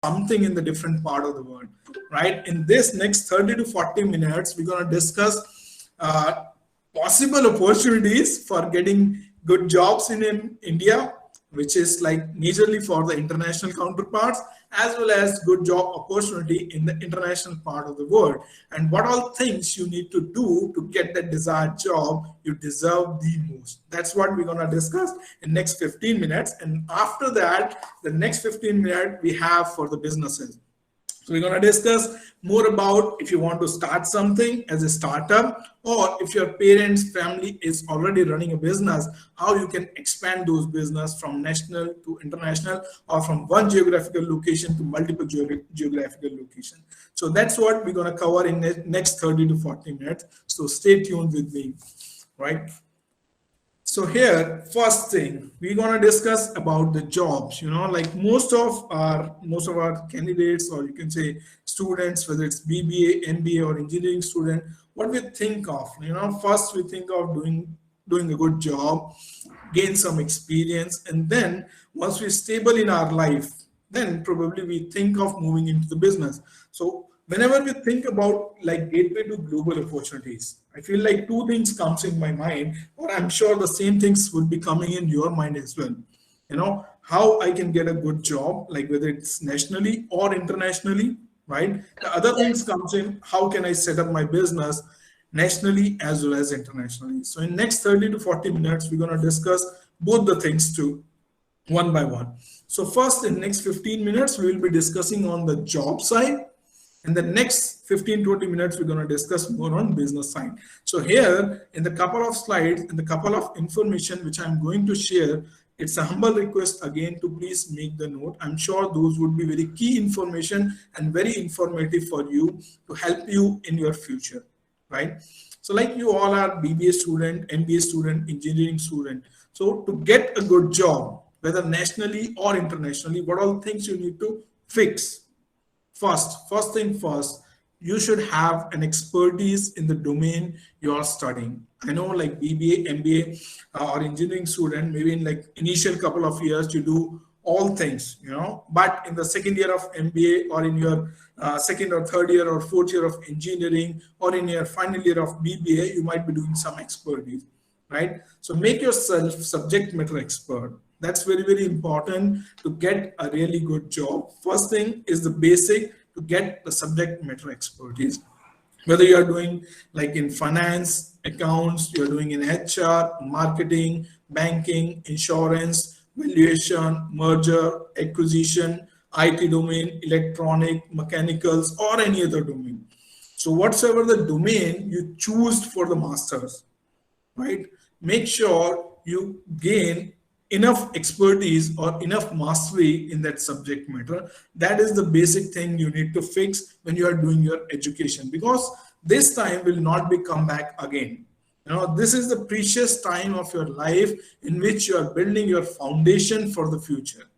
something in the different part of the world, right? In this next 30 to 40 minutes, we're going to discuss possible opportunities for getting good jobs in India, which is like majorly for the international counterparts, as well as good job opportunity in the international part of the world, and what all things you need to do to get that desired job you deserve the most. That's what we're going to discuss in next 15 minutes. And after that, the next 15 minutes we have for the businesses. So we're going to discuss more about if you want to start something as a startup, or if your parents' family is already running a business, how you can expand those business from national to international, or from one geographical location to multiple geographical location. So that's what we're going to cover in the next 30 to 40 minutes. So stay tuned with me, right? So here, first thing we're gonna discuss about the jobs. Like most of our candidates, or you can say students, whether it's BBA, MBA, or engineering student, what we think of. First we think of doing a good job, gain some experience, and then once we're stable in our life, then probably we think of moving into the business. So whenever we think about like gateway to global opportunities, I feel like two things comes in my mind, or I'm sure the same things would be coming in your mind as well. How I can get a good job, like whether it's nationally or internationally, right? The other things comes in, how can I set up my business nationally as well as internationally. So in next 30 to 40 minutes, we're going to discuss both the things too, one by one. So first, in next 15 minutes, we will be discussing on the job side. In the next 15-20 minutes, we're going to discuss more on business side. So here, in the couple of slides, in the couple of information which I'm going to share, it's a humble request again to please make the note. I'm sure those would be very key information and very informative for you to help you in your future, right? So like you all are BBA student, MBA student, engineering student. So to get a good job, whether nationally or internationally, what all things you need to fix? First thing first, you should have an expertise in the domain you are studying. I know like BBA, MBA, or engineering student, maybe in like initial couple of years, you do all things, but in the second year of MBA, or in your second or third year or fourth year of engineering, or in your final year of BBA, you might be doing some expertise, right? So make yourself subject matter expert. That's very, very important to get a really good job. First thing is the basic to get the subject matter expertise. Whether you are doing like in finance, accounts, you're doing in HR, marketing, banking, insurance, valuation, merger, acquisition, IT domain, electronic, mechanicals, or any other domain. So whatsoever the domain you choose for the masters, right? Make sure you gain enough expertise or enough mastery in that subject matter. That is the basic thing you need to fix when you are doing your education, because this time will not be come back again. This is the precious time of your life in which you are building your foundation for the future,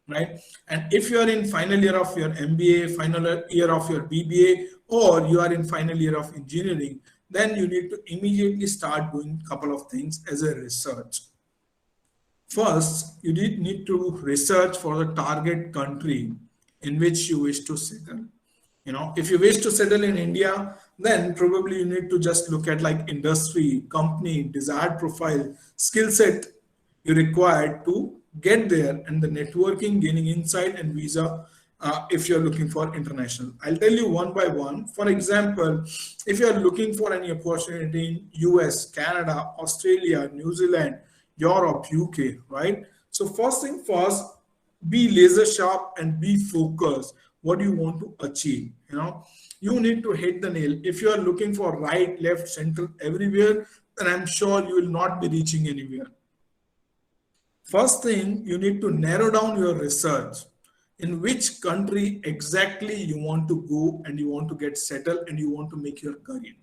right? And if you are in final year of your MBA, final year of your BBA, or you are in final year of engineering, then you need to immediately start doing a couple of things as a research. First, you need to research for the target country in which you wish to settle. If you wish to settle in India, then probably you need to just look at like industry, company, desired profile, skill set you required to get there, and the networking, gaining insight, and visa if you're looking for international. I'll tell you one by one. For example, if you're looking for any opportunity in US, Canada, Australia, New Zealand, Europe, UK, right? So first thing first, be laser sharp and be focused. What do you want to achieve? You need to hit the nail. If you are looking for right, left, center, everywhere, then I'm sure you will not be reaching anywhere. First thing, you need to narrow down your research. In which country exactly you want to go and you want to get settled and you want to make your career.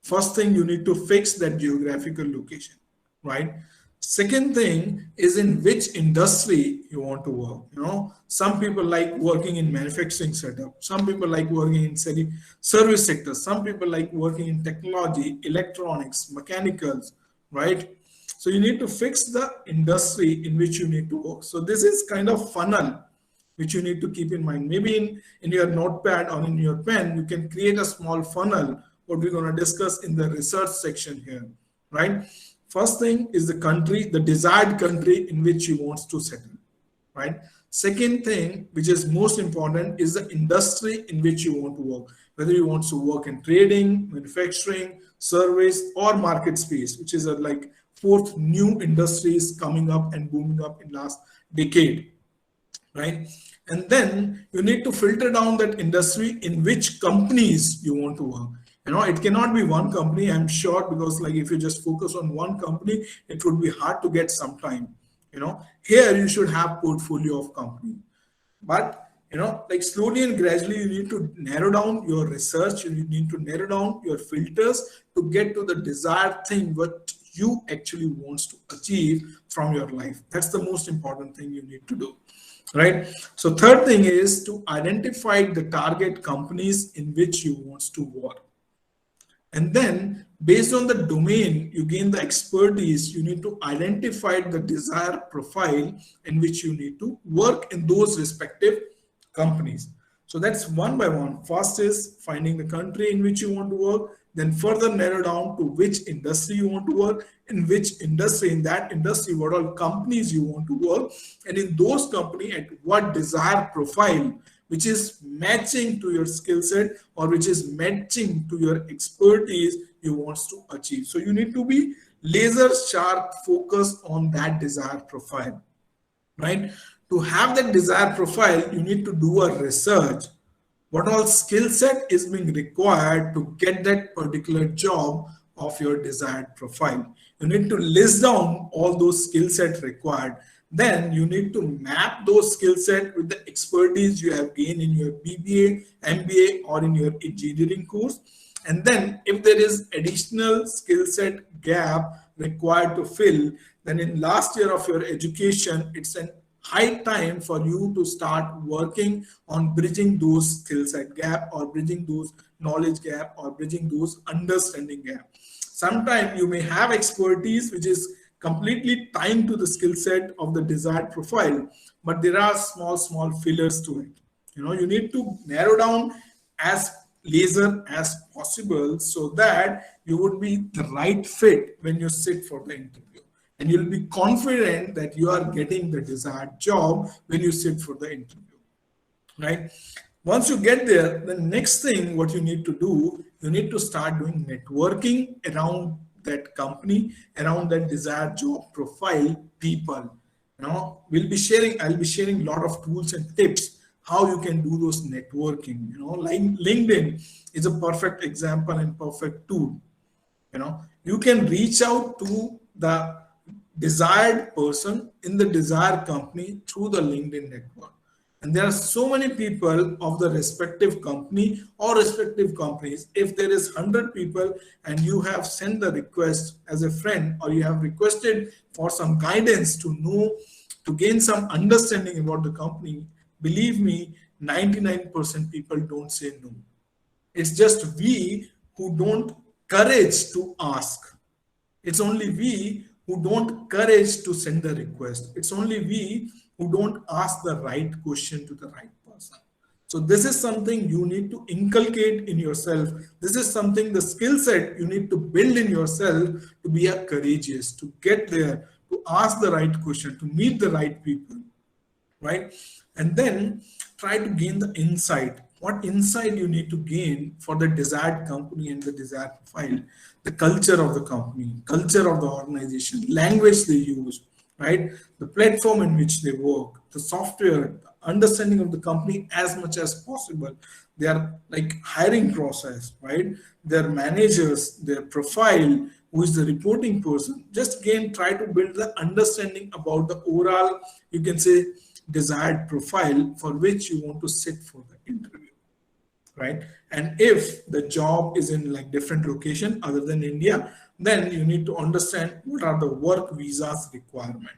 First thing, you need to fix that geographical location, right? Second thing is in which industry you want to work. Some people like working in manufacturing setup. Some people like working in service sector. Some people like working in technology, electronics, mechanicals, right? So you need to fix the industry in which you need to work. So this is kind of funnel which you need to keep in mind. Maybe in your notepad or in your pen, you can create a small funnel, what we're going to discuss in the research section here, right? First thing is the country, the desired country in which you want to settle, right? Second thing, which is most important, is the industry in which you want to work. Whether you want to work in trading, manufacturing, service, or market space, which is like fourth new industries coming up and booming up in last decade, right? And then you need to filter down that industry in which companies you want to work. It cannot be one company, I'm sure, because like if you just focus on one company, it would be hard to get some time. Here you should have portfolio of company, but like slowly and gradually you need to narrow down your research, you need to narrow down your filters to get to the desired thing what you actually wants to achieve from your life. That's the most important thing you need to do, right? So third thing is to identify the target companies in which you want to work. And then based on the domain, you gain the expertise, you need to identify the desired profile in which you need to work in those respective companies. So that's one by one. First is finding the country in which you want to work, then further narrow down to which industry you want to work, in which industry, in that industry, what all companies you want to work, and in those companies at what desired profile, which is matching to your skill set or which is matching to your expertise you want to achieve. So you need to be laser sharp focused on that desired profile, right? To have that desired profile, you need to do a research. What all skill set is being required to get that particular job of your desired profile. You need to list down all those skill sets required. Then you need to map those skill set with the expertise you have gained in your BBA, MBA, or in your engineering course. And then if there is additional skill set gap required to fill, then in last year of your education, it's an high time for you to start working on bridging those skill set gap or bridging those knowledge gap or bridging those understanding gap. Sometimes you may have expertise which is completely tying to the skill set of the desired profile, but there are small fillers to it. You need to narrow down as laser as possible so that you would be the right fit when you sit for the interview, and you'll be confident that you are getting the desired job when you sit for the interview, right? Once you get there, the next thing what you need to do, you need to start doing networking around that company, around that desired job profile people. I'll be sharing a lot of tools and tips how you can do those networking. Like LinkedIn is a perfect example and perfect tool. You can reach out to the desired person in the desired company through the LinkedIn network. And there are so many people of the respective company or respective companies. If there is 100 people and you have sent the request as a friend, or you have requested for some guidance to know, to gain some understanding about the company, believe me, 99% people don't say no. It's just we who don't courage to ask. It's only we who don't courage to send the request. It's only we who don't ask the right question to the right person. So this is something you need to inculcate in yourself. This is something, the skill set you need to build in yourself to be a courageous, to get there, to ask the right question, to meet the right people, right? And then try to gain the insight. What insight you need to gain for the desired company and the desired profile, the culture of the company, culture of the organization, language they use, right? The platform in which they work, the software, understanding of the company as much as possible. Their like hiring process, right? Their managers, their profile, who is the reporting person. Just again, try to build the understanding about the overall, you can say, desired profile for which you want to sit for the interview, right? And if the job is in like different location other than India, then you need to understand what are the work visas requirement.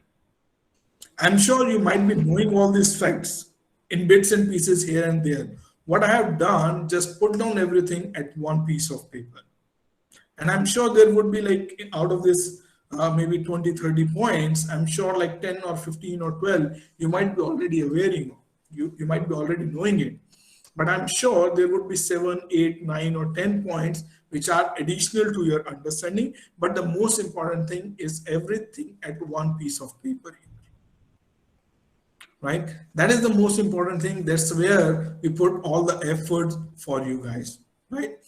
I'm sure you might be knowing all these facts in bits and pieces here and there. What I have done, just put down everything at one piece of paper. And I'm sure there would be like out of this maybe 20, 30 points, I'm sure like 10 or 15 or 12, you might be already aware of. You might be already knowing it, but I'm sure there would be 7, 8, 9, or 10 points which are additional to your understanding. But the most important thing is everything at one piece of paper, right? That is the most important thing. That's where we put all the effort for you guys, right?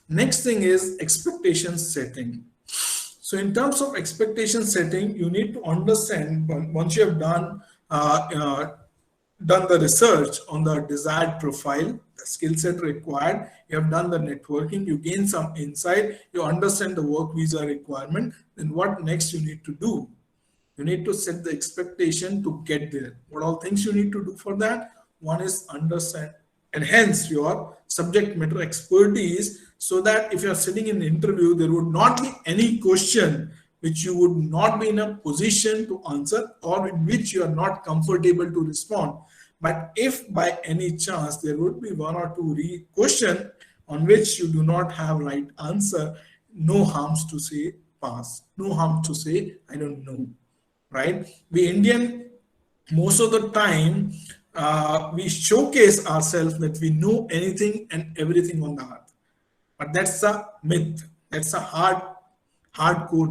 Next thing is expectation setting. So in terms of expectation setting, you need to understand once you have done the research on the desired profile, the skill set required, you have done the networking, you gain some insight, you understand the work visa requirement, then what next you need to do? You need to set the expectation to get there. What all things you need to do for that? One is understand, enhance your subject matter expertise, so that if you are sitting in an interview, there would not be any question which you would not be in a position to answer, or in which you are not comfortable to respond. But if by any chance there would be one or two question on which you do not have right answer, no harms to say pass, no harm to say I don't know, right? We Indian, most of the time, we showcase ourselves that we know anything and everything on the earth. But that's a myth. That's a hardcore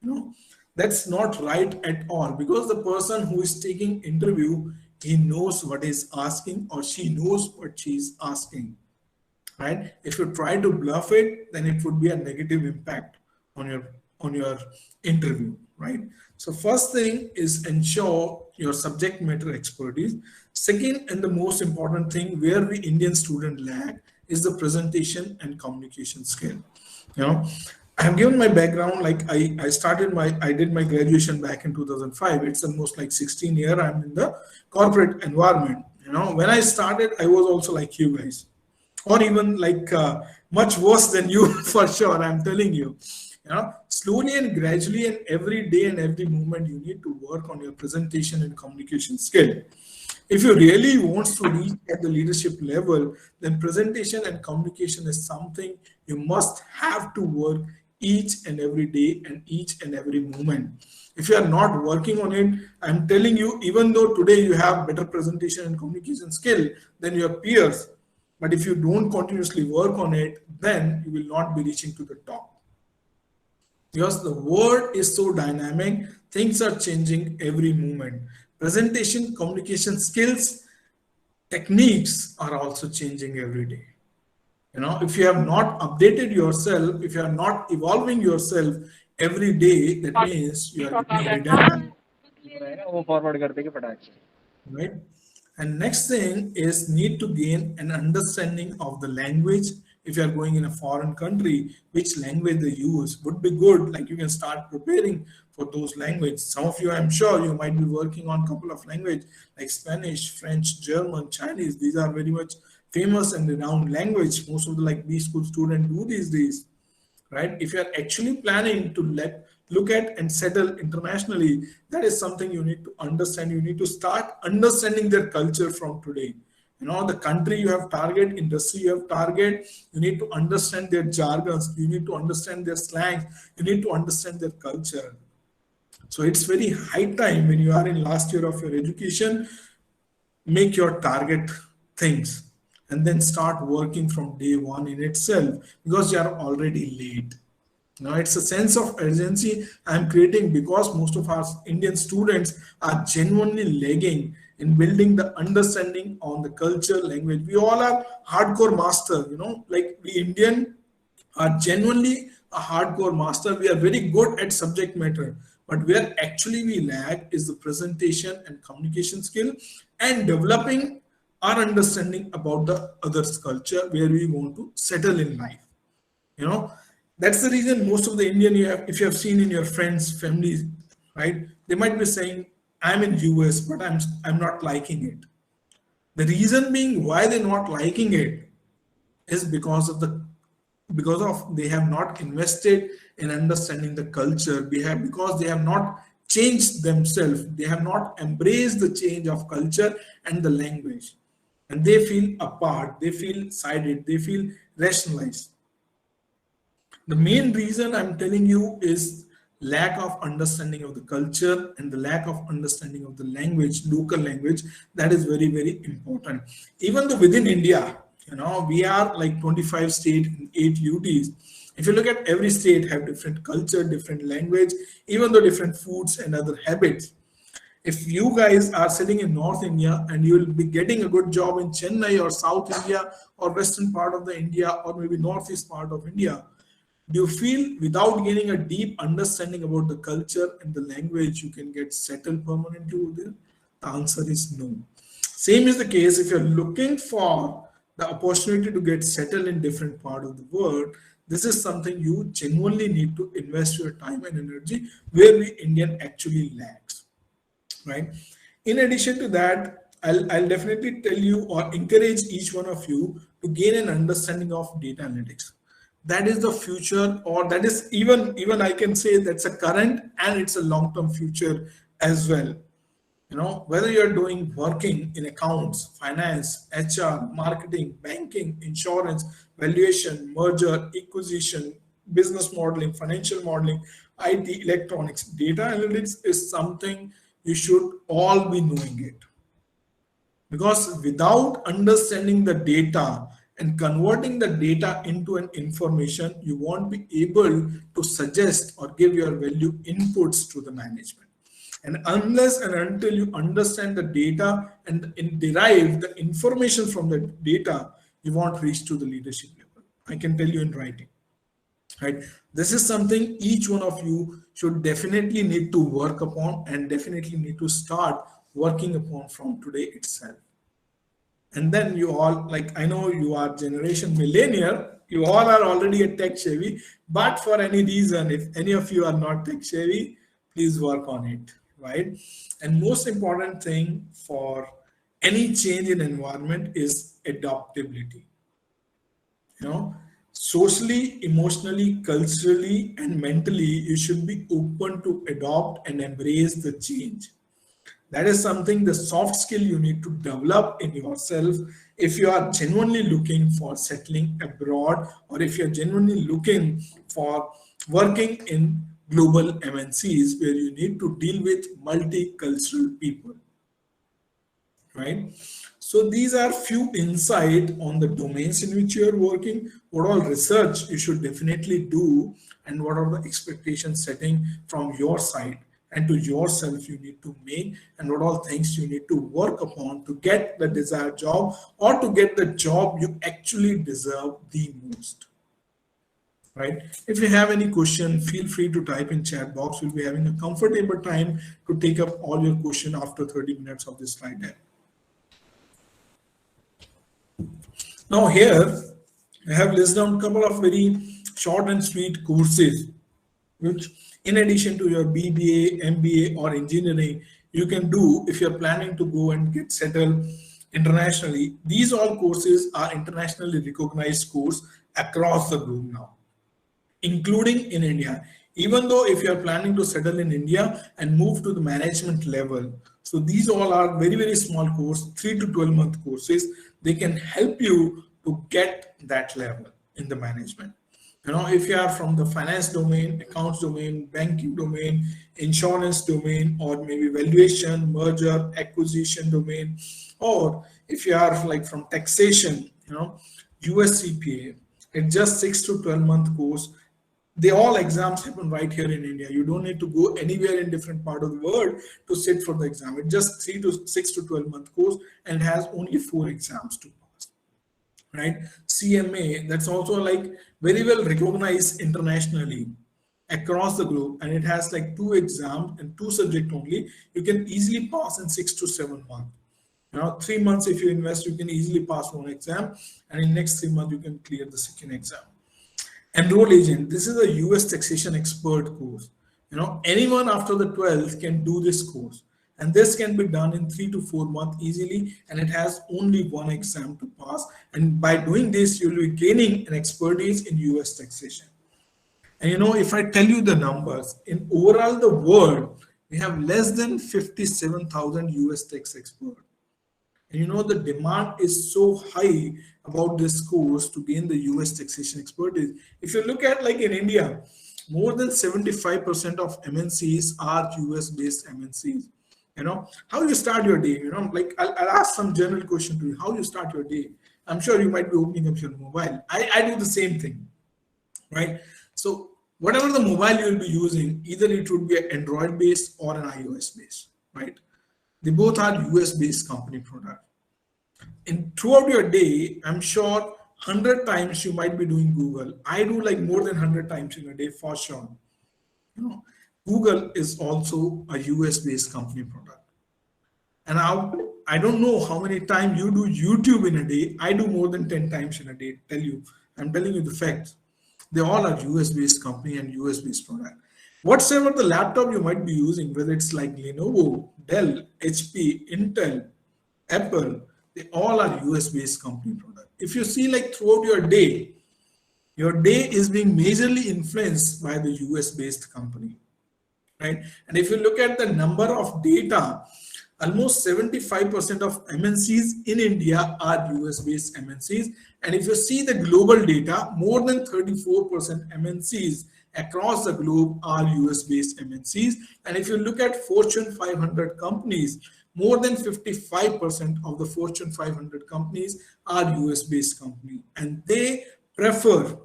no. That's not right at all, because the person who is taking interview, he knows what is asking, or she knows what she is asking, right? If you try to bluff it, then it would be a negative impact on your interview, right? So first thing is ensure your subject matter expertise. Second, and the most important thing where we Indian student lag, is the presentation and communication skill. I have given my background, like I did my graduation back in 2005. It's almost like 16 year I'm in the corporate environment. When I started, I was also like you guys, or even like much worse than you for sure. I'm telling you, slowly and gradually, and every day and every moment, you need to work on your presentation and communication skill. If you really want to reach at the leadership level, then presentation and communication is something you must have to work each and every day and each and every moment. If you are not working on it, I'm telling you, even though today you have better presentation and communication skill than your peers, but if you don't continuously work on it, then you will not be reaching to the top. Because the world is so dynamic, things are changing every moment. Presentation, communication skills, techniques are also changing every day. If you have not updated yourself, if you are not evolving yourself every day, that means you are getting redundant. Right? And next thing is need to gain an understanding of the language. If you are going in a foreign country, which language they use would be good. Like you can start preparing for those languages. Some of you, I'm sure, you might be working on a couple of languages like Spanish, French, German, Chinese. These are very much famous and renowned language. Most of the like B school students do these days, right? If you are actually planning to look at and settle internationally, that is something you need to understand. You need to start understanding their culture from today. The country you have target, industry you have target, you need to understand their jargons, you need to understand their slang, you need to understand their culture. So it's very high time, when you are in last year of your education, make your target things and then start working from day one in itself, because you are already late. Now it's a sense of urgency I'm creating, because most of our Indian students are genuinely lagging in building the understanding on the culture, language. We all are hardcore master, like we Indian are genuinely a hardcore master. We are very good at subject matter, but where actually we lag is the presentation and communication skill, and developing our understanding about the other's culture where we want to settle in life. That's the reason most of the Indian, if you have seen in your friends, families, right, they might be saying, I'm in US, but I'm not liking it. The reason being why they're not liking it is because they have not invested in understanding the culture. Because they have not changed themselves. They have not embraced the change of culture and the language. And they feel apart, they feel sided, they feel rationalized. The main reason I'm telling you is lack of understanding of the culture and the lack of understanding of the language, local language, that is very, very important. Even though within India, we are like 25 states and 8 UTs. If you look at every state have different culture, different language, even though different foods and other habits. If you guys are sitting in North India and you will be getting a good job in Chennai or South India or western part of the India or maybe northeast part of India, do you feel without gaining a deep understanding about the culture and the language you can get settled permanently over there? The answer is no. Same is the case if you're looking for the opportunity to get settled in different part of the world. This is something you genuinely need to invest your time and energy, where we Indian actually lacks, right? In addition to that, I'll definitely tell you or encourage each one of you to gain an understanding of data analytics. That is the future, or that is even I can say that's a current and it's a long-term future as well. Whether you're doing working in accounts, finance, HR, marketing, banking, insurance, valuation, merger, acquisition, business modeling, financial modeling, IT, electronics, data analytics is something you should all be knowing it. Because without understanding the data and converting the data into an information, you won't be able to suggest or give your value inputs to the management. And unless and until you understand the data and derive the information from the data, you won't reach to the leadership level. I can tell you in writing. Right? This is something each one of you should definitely need to work upon and definitely need to start working upon from today itself. And then you all, like, I know you are generation millennial, you all are already a tech savvy, but for any reason, if any of you are not tech savvy, please work on it, right? And most important thing for any change in environment is adaptability. Socially, emotionally, culturally, and mentally, you should be open to adopt and embrace the change. That is something, the soft skill you need to develop in yourself if you are genuinely looking for settling abroad, or if you're genuinely looking for working in global MNCs where you need to deal with multicultural people, right? So these are few insight on the domains in which you are working, what all research you should definitely do, and what are the expectation setting from your side and to yourself you need to make, and what all things you need to work upon to get the desired job or to get the job you actually deserve the most. Right? If you have any question, feel free to type in chat box. We'll be having a comfortable time to take up all your question after 30 minutes of this slide deck. Now here, I have listed down a couple of very short and sweet courses, which in addition to your BBA, MBA or engineering, you can do if you're planning to go and get settled internationally. These all courses are internationally recognized courses across the globe now, including in India. Even though if you're planning to settle in India and move to the management level, so these all are very, very small course, 3 to 12 month courses. They can help you to get that level in the management. If you are from the finance domain, accounts domain, banking domain, insurance domain, or maybe valuation, merger, acquisition domain, or if you are like from taxation, US CPA, it's just 6 to 12 month course. They all exams happen right here in India. You don't need to go anywhere in different part of the world to sit for the exam. It's just 6 to 12 month course and has only 4 exams to pass. Right? CMA, that's also like very well recognized internationally across the globe, and it has like 2 exams and 2 subjects only. You can easily pass in 6 to 7 months. 3 months if you invest, you can easily pass 1 exam, and in next 3 months you can clear the 2nd exam. Enroll Agent, this is a US taxation expert course. Anyone after the 12th can do this course, and this can be done in 3 to 4 months easily, and it has only 1 exam to pass, and by doing this you'll be gaining an expertise in US taxation. And if I tell you the numbers, in overall the world we have less than 57,000 US tax experts. And the demand is so high about this course to gain the US taxation expertise. If you look at like in India, more than 75% of MNCs are US based MNCs. How you start your day, like I'll ask some general question to you, how you start your day. I'm sure you might be opening up your mobile. I do the same thing, right? So whatever the mobile you will be using, either it would be an Android based or an iOS based, right? They both are US based company product. And throughout your day, I'm sure 100 times you might be doing Google. I do like more than 100 times in a day for sure. Google is also a US based company product. And I don't know how many times you do YouTube in a day. I do more than 10 times in a day. I'm telling you the facts. They all are US based company and US based product. Whatsoever the laptop you might be using, whether it's like Lenovo, Dell, HP, Intel, Apple, they all are US based company product. If you see like throughout your day is being majorly influenced by the US based company, right? And if you look at the number of data, almost 75% of MNCs in India are US based MNCs. And if you see the global data, more than 34% MNCs across the globe are US based MNCs. And if you look at Fortune 500 companies, more than 55% of the Fortune 500 companies are US based companies. And they prefer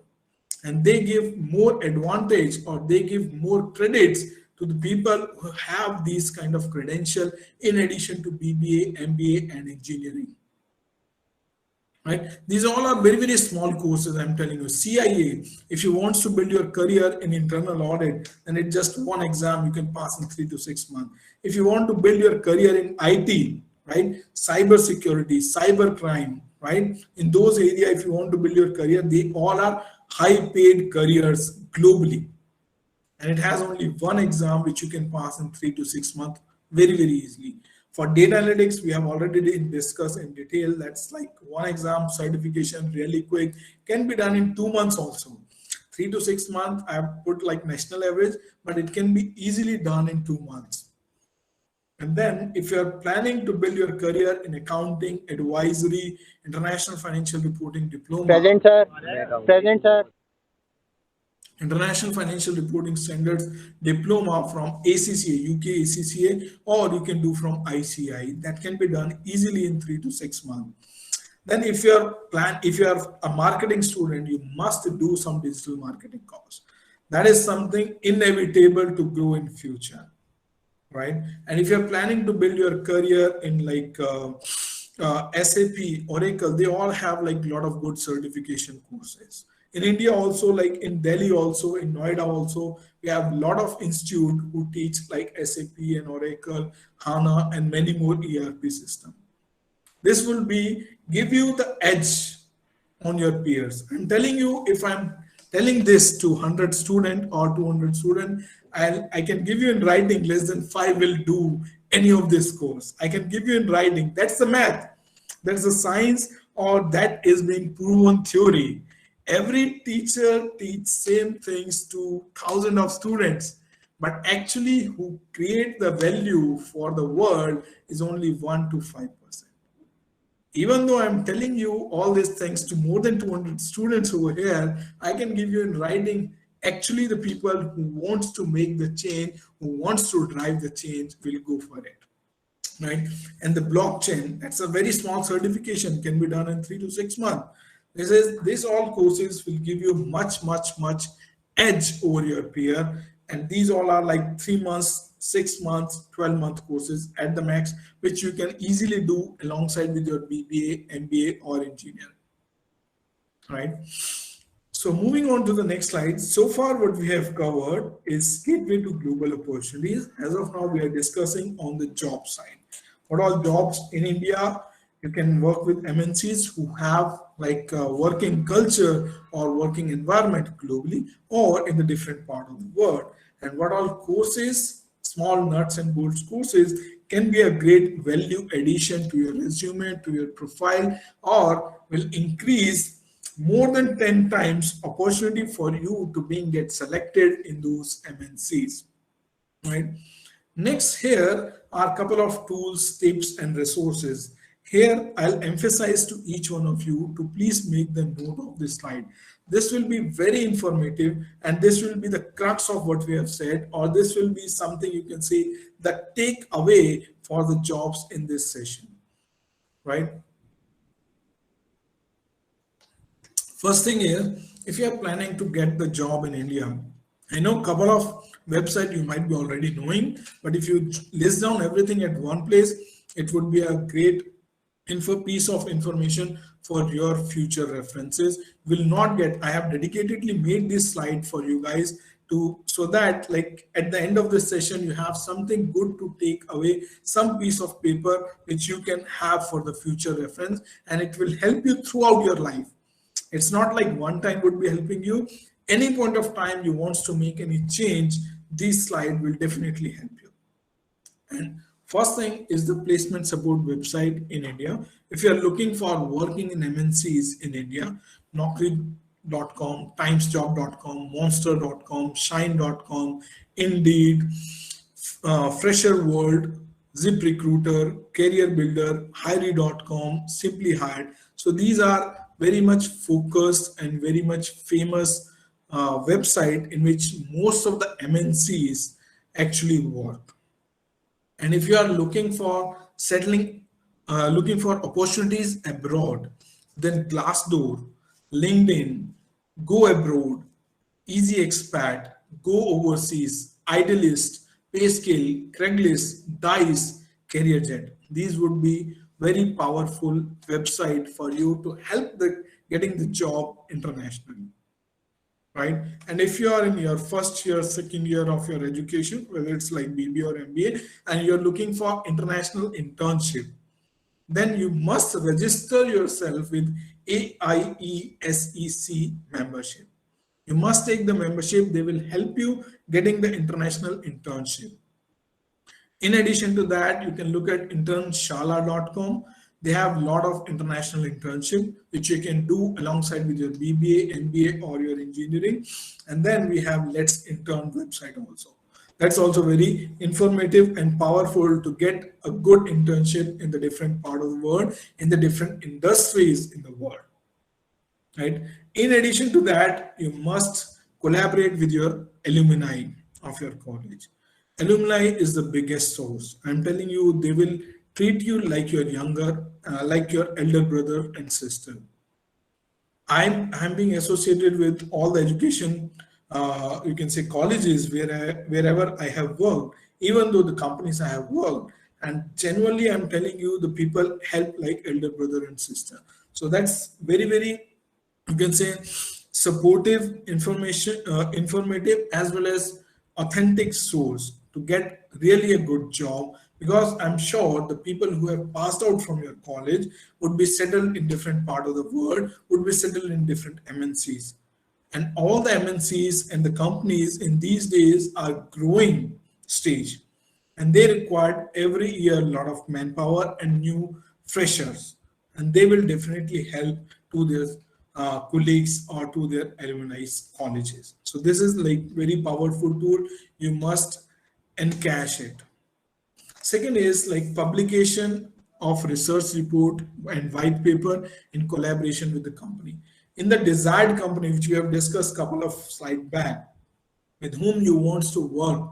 and they give more advantage, or they give more credits to the people who have these kind of credential in addition to BBA, MBA, and engineering. Right? These all are very, very small courses. I'm telling you, CIA, if you want to build your career in internal audit, then it's just one exam you can pass in 3 to 6 months. If you want to build your career in IT, right, cyber security, cyber crime, right, in those areas, if you want to build your career, they all are high paid careers globally. And it has only one exam which you can pass in 3 to 6 months very, very easily. For data analytics, we have already discussed in detail. That's like one exam certification, really quick, can be done in 2 months also. 3 to 6 months, I have put like national average, but it can be easily done in 2 months. And then if you're planning to build your career in accounting, advisory, international financial reporting diploma. Present, sir. Present, sir. International Financial Reporting Standards diploma from ACCA, UK ACCA, or you can do from ICI. That can be done easily in 3 to 6 months. Then if you're a marketing student, you must do some digital marketing course. That is something inevitable to grow in future, right? And if you're planning to build your career in like SAP, Oracle, they all have like a lot of good certification courses. In India also, like in Delhi also, in Noida also, we have a lot of institute who teach like SAP and Oracle, HANA, and many more ERP systems. This will give you the edge on your peers. I'm telling you, if I'm telling this to 100 student or 200 student, I can give you in writing less than 5 will do any of this course. I can give you in writing. That's the math. That's the science, or that is being proven theory. Every teacher teaches same things to thousands of students, but actually who create the value for the world is only 1 to 5%. Even though I'm telling you all these things to more than 200 students over here, I can give you in writing, actually the people who wants to make the change, who wants to drive the change will go for it, right? And the blockchain, that's a very small certification, can be done in 3 to 6 months. These all courses will give you much edge over your peer, and these all are like 3 months, 6 months, 12-month courses at the max, which you can easily do alongside with your BBA, MBA, or engineering, right? So moving on to the next slide. So far what we have covered is gateway to global opportunities. As of now, we are discussing on the job side. What all jobs in India? You can work with MNCs who have like a working culture or working environment globally or in the different part of the world. And what all courses, small nuts and bolts courses, can be a great value addition to your resume, to your profile, or will increase more than 10 times opportunity for you to get selected in those MNCs, right? Next, here are a couple of tools, tips, and resources. Here, I'll emphasize to each one of you to please make the note of this slide. This will be very informative, and this will be the crux of what we have said, or this will be something you can say the take away for the jobs in this session, right? First thing is, if you are planning to get the job in India, I know a couple of websites you might be already knowing, but if you list down everything at one place, it would be a great piece of information for your future references. Will not get, I have dedicatedly made this slide for you guys to, so that like at the end of the session you have something good to take away, some piece of paper which you can have for the future reference, and it will help you throughout your life. It's not like one time would be helping you. Any point of time you want to make any change, this slide will definitely help you. And first thing is the placement support website in India. If you are looking for working in MNCs in India, Naukri.com, timesjob.com, monster.com, shine.com, Indeed, Fresher World, ZipRecruiter, Career Builder, Hirey.com, Simply Hired. So these are very much focused and very much famous website in which most of the MNCs actually work. And if you are looking for settling, looking for opportunities abroad, then Glassdoor, LinkedIn, Go Abroad, Easy Expat, Go Overseas, Idealist, Payscale, Craigslist, Dice, CareerJet. These would be very powerful website for you to help the getting the job internationally, right? And if you are in your first year, second year of your education, whether it's like BBA or MBA, and you're looking for international internship, then you must register yourself with AIESEC membership. You must take the membership. They will help you getting the international internship. In addition to that, you can look at internshala.com. They have a lot of international internship, which you can do alongside with your BBA, MBA, or your engineering. And then we have Let's Intern website also. That's also very informative and powerful to get a good internship in the different part of the world, in the different industries in the world, right? In addition to that, you must collaborate with your alumni of your college. Alumni is the biggest source. I'm telling you, they will treat you like your younger, like your elder brother and sister. I'm being associated with all the education, you can say colleges wherever I have worked, even though the companies I have worked, and genuinely I'm telling you, the people help like elder brother and sister. So that's very, very, you can say, supportive information, informative as well as authentic source to get really a good job, because I'm sure the people who have passed out from your college would be settled in different part of the world, would be settled in different MNCs. And all the MNCs and the companies in these days are growing stage, and they require every year a lot of manpower and new freshers, and they will definitely help to their colleagues or to their alumni colleges. So this is like very powerful tool. You must encash it. Second is like publication of research report and white paper in collaboration with the company. In the desired company, which we have discussed a couple of slides back, with whom you want to work,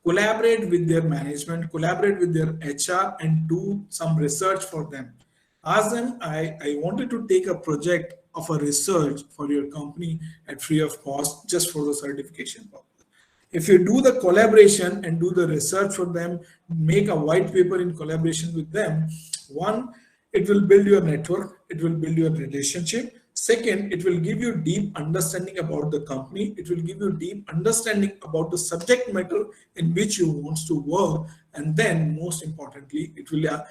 collaborate with their management, collaborate with their HR, and do some research for them. Ask them, I wanted to take a project of a research for your company at free of cost just for the certification purpose. If you do the collaboration and do the research for them, make a white paper in collaboration with them, one, it will build your network, it will build your relationship. Second, it will give you deep understanding about the company. It will give you deep understanding about the subject matter in which you want to work. And then most importantly, it will a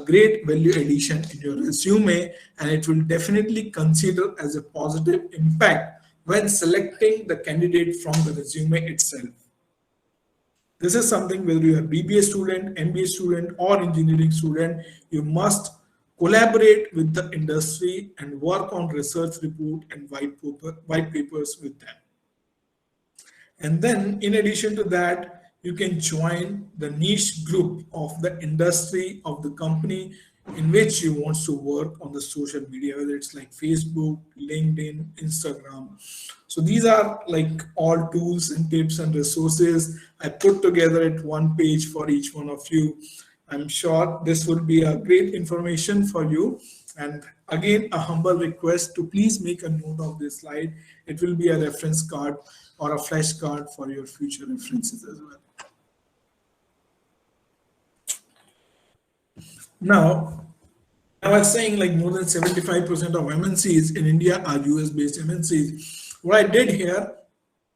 great value addition in your resume, and it will definitely consider as a positive impact when selecting the candidate from the resume itself. This is something, whether you're a BBA student, MBA student, or engineering student, you must collaborate with the industry and work on research report and white papers with them. And then in addition to that, you can join the niche group of the industry of the company. in which you want to work on the social media, whether it's like Facebook, LinkedIn, Instagram. So these are like all tools and tips and resources I put together at one page for each one of you. I'm sure this will be a great information for you. And again, a humble request to please make a note of this slide. It will be a reference card or a flashcard for your future references as well. Now, I was saying like more than 75% of MNCs in India are US based MNCs. What I did here,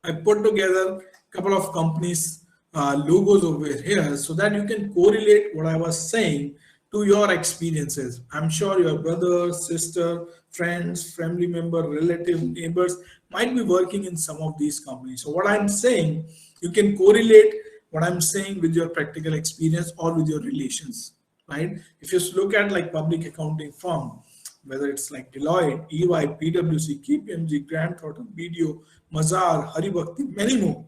I put together a couple of companies' logos over here so that you can correlate what I was saying to your experiences. I'm sure your brother, sister, friends, family member, relative, neighbors might be working in some of these companies. So what I'm saying, you can correlate what I'm saying with your practical experience or with your relations, right? If you look at like public accounting firm, whether it's like Deloitte, EY, PwC, KPMG, Grant Thornton, BDO, Mazar, Haribhakti, many more,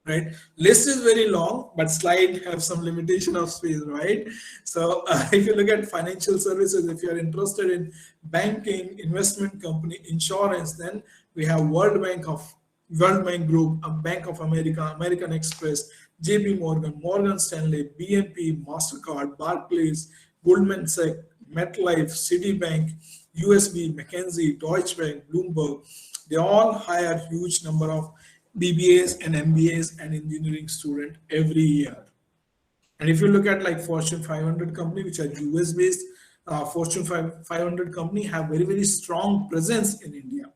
right? List is very long, but slide have some limitation of space, right? So if you look at financial services, if you're interested in banking, investment company, insurance, then we have World Bank Group, Bank of America, American Express, JP Morgan, Morgan Stanley, BNP, MasterCard, Barclays, Goldman Sachs, MetLife, Citibank, USB, McKinsey, Deutsche Bank, Bloomberg. They all hire huge number of BBAs and MBAs and engineering student every year. And if you look at like Fortune 500 company, which are US based, Fortune 500 company have very, very strong presence in India,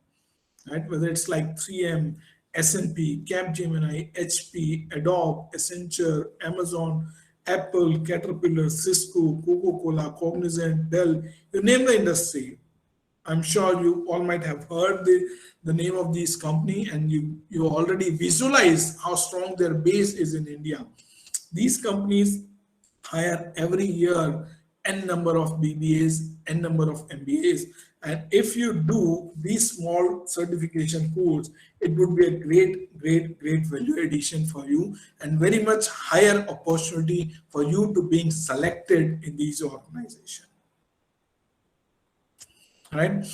right? Whether it's like 3M, S&P, Capgemini, HP, Adobe, Accenture, Amazon, Apple, Caterpillar, Cisco, Coca-Cola, Cognizant, Dell, you name the industry. I'm sure you all might have heard the name of these company, and you already visualize how strong their base is in India. These companies hire every year n number of BBAs, n number of MBAs. And if you do these small certification course, it would be a great value addition for you and very much higher opportunity for you to being selected in these organizations. Right,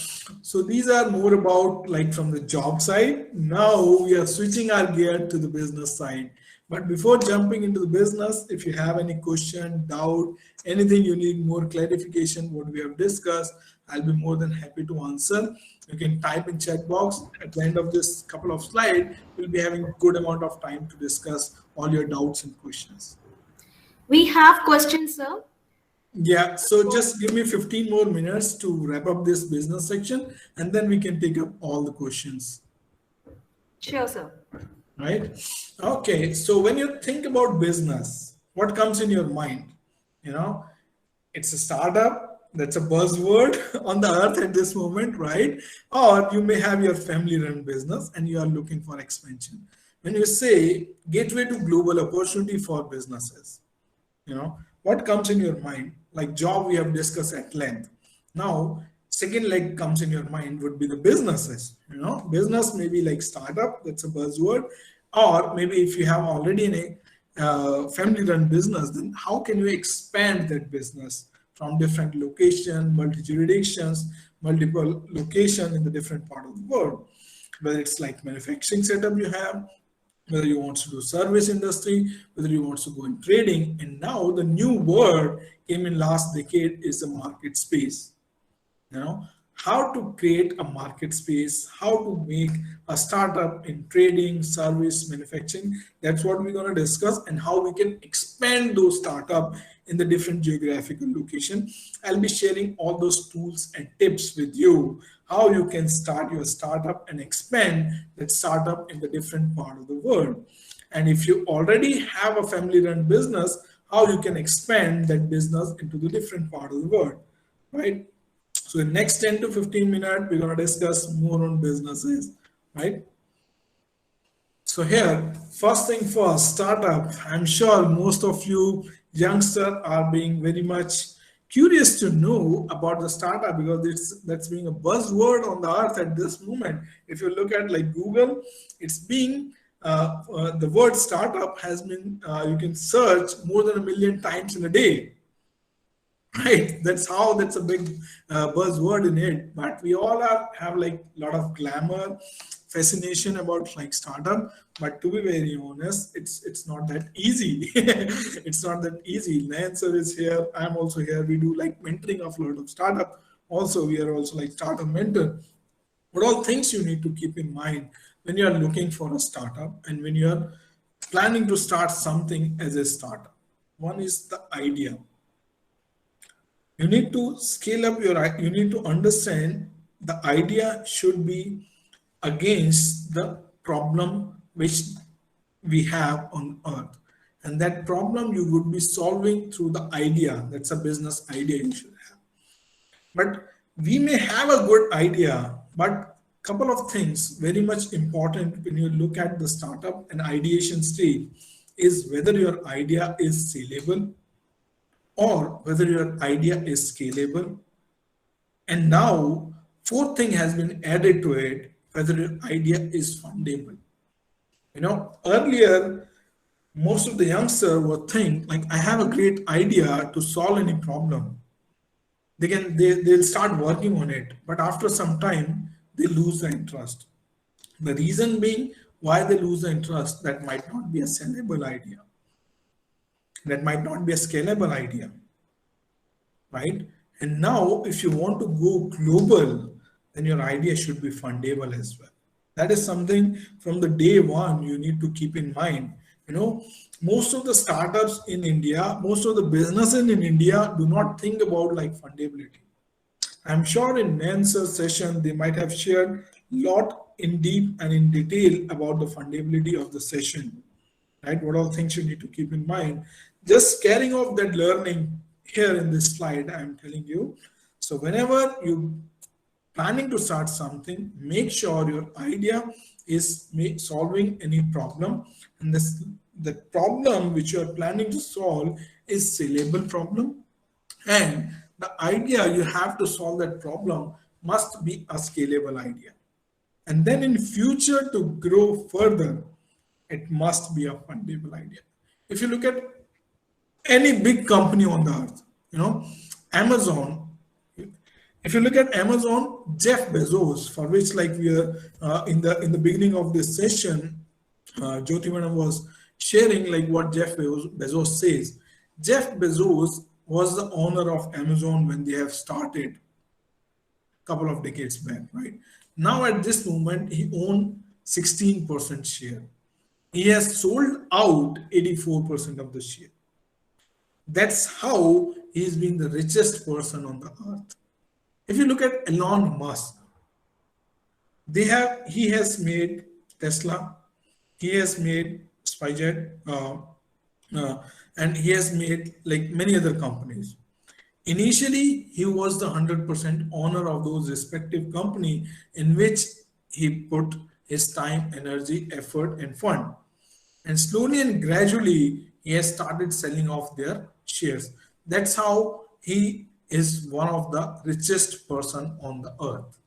so these are more about like from the job side. Now we are switching our gear to the business side. But before jumping into the business, if you have any question, doubt, anything you need more clarification, what we have discussed, I'll be more than happy to answer. You can type in chat box. At the end of this couple of slides, we'll be having a good amount of time to discuss all your doubts and questions. We have questions, sir. Yeah, so just give me 15 more minutes to wrap up this business section, and then we can take up all the questions. Sure, sir. Right? Okay, so when you think about business, what comes in your mind? You know, it's a startup, that's a buzzword on the earth at this moment, right? Or you may have your family-run business and you are looking for expansion. When you say gateway to global opportunity for businesses, you know, what comes in your mind? Like job we have discussed at length. Now, second leg comes in your mind would be the businesses. You know, business may be like startup, that's a buzzword. Or maybe if you have already a family-run business, then how can you expand that business from different location, multi-jurisdictions, multiple location in the different part of the world? Whether it's like manufacturing setup you have, whether you want to do service industry, whether you want to go in trading. And now the new word came in last decade is the market space. You know, how to create a market space, how to make a startup in trading, service, manufacturing. That's what we're going to discuss, and how we can expand those startups in the different geographical location. I'll be sharing all those tools and tips with you, how you can start your startup and expand that startup in the different part of the world. And if you already have a family-run business, how you can expand that business into the different part of the world, right? So in next 10 to 15 minutes, we're going to discuss more on businesses, right? So here, first thing first, startup. I'm sure most of you youngsters are being very much curious to know about the startup, because that's being a buzzword on the earth at this moment. If you look at like Google, it's being the word startup has been you can search more than 1 million times in a day, right? That's a big buzzword in it. But we all have like a lot of glamour, fascination about like startup. But to be very honest, it's not that easy. It's not that easy. Nancer is here. I'm also here. We do like mentoring of a lot of startup. Also, we are also like startup mentor. What all things you need to keep in mind when you are looking for a startup and when you are planning to start something as a startup? One is the idea. You need to scale up you need to understand the idea should be against the problem which we have on earth, and that problem you would be solving through the idea. That's a business idea you should have. But we may have a good idea, but couple of things very much important when you look at the startup and ideation stage is whether your idea is saleable or whether your idea is scalable. And now, fourth thing has been added to it, whether your idea is fundable. Earlier, most of the youngsters would think like, I have a great idea to solve any problem. They'll start working on it, but after some time, they lose the interest. The reason being why they lose the interest, that might not be a sellable idea. That might not be a scalable idea, right? And now, if you want to go global, then your idea should be fundable as well. That is something from the day one you need to keep in mind. Most of the startups in India, most of the businesses in India do not think about like fundability. I'm sure in Nancer's session, they might have shared a lot in deep and in detail about the fundability of the session, right? What all things you need to keep in mind. Just carrying off that learning here in this slide, I'm telling you. So whenever you planning to start something, make sure your idea is solving any problem, and the problem which you are planning to solve is saleable problem, and the idea you have to solve that problem must be a scalable idea. And then in future to grow further, it must be a fundable idea. If you look at any big company on the earth, Amazon. If you look at Amazon, Jeff Bezos, for which like we are in the beginning of this session, Jyoti Madam was sharing like what Jeff Bezos says. Jeff Bezos was the owner of Amazon when they have started a couple of decades back, right? Now at this moment, he owned 16% share. He has sold out 84% of the share. That's how he's been the richest person on the earth. If you look at Elon Musk, he has made Tesla, he has made SpaceX, and he has made like many other companies. Initially, he was the 100% owner of those respective company in which he put his time, energy, effort, and fund. And slowly and gradually, he has started selling off their shares. That's how he is one of the richest person on the earth.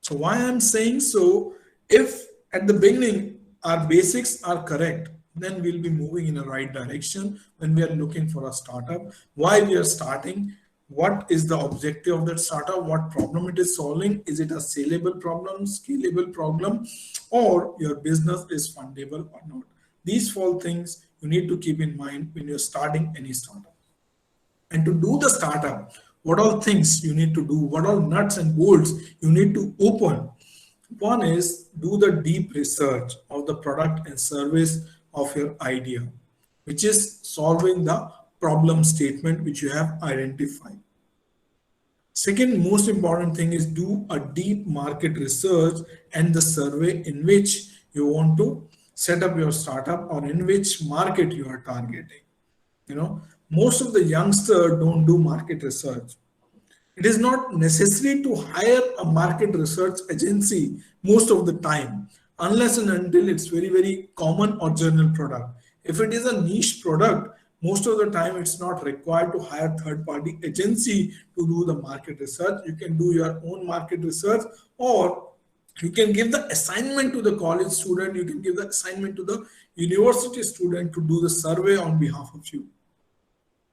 So why I'm saying so, if at the beginning our basics are correct, then we'll be moving in the right direction when we are looking for a startup. Why we are starting, what is the objective of that startup, what problem it is solving, is it a saleable problem, scalable problem, or your business is fundable or not. These 4 things you need to keep in mind when you're starting any startup. And to do the startup, what all things you need to do, what all nuts and bolts you need to open. One is do the deep research of the product and service of your idea, which is solving the problem statement which you have identified. Second most important thing is do a deep market research and the survey in which you want to set up your startup or in which market you are targeting. Most of the youngsters don't do market research. It is not necessary to hire a market research agency most of the time, unless and until it's very, very common or general product. If it is a niche product, most of the time it's not required to hire third-party agency to do the market research. You can do your own market research, or you can give the assignment to the college student, you can give the assignment to the university student to do the survey on behalf of you.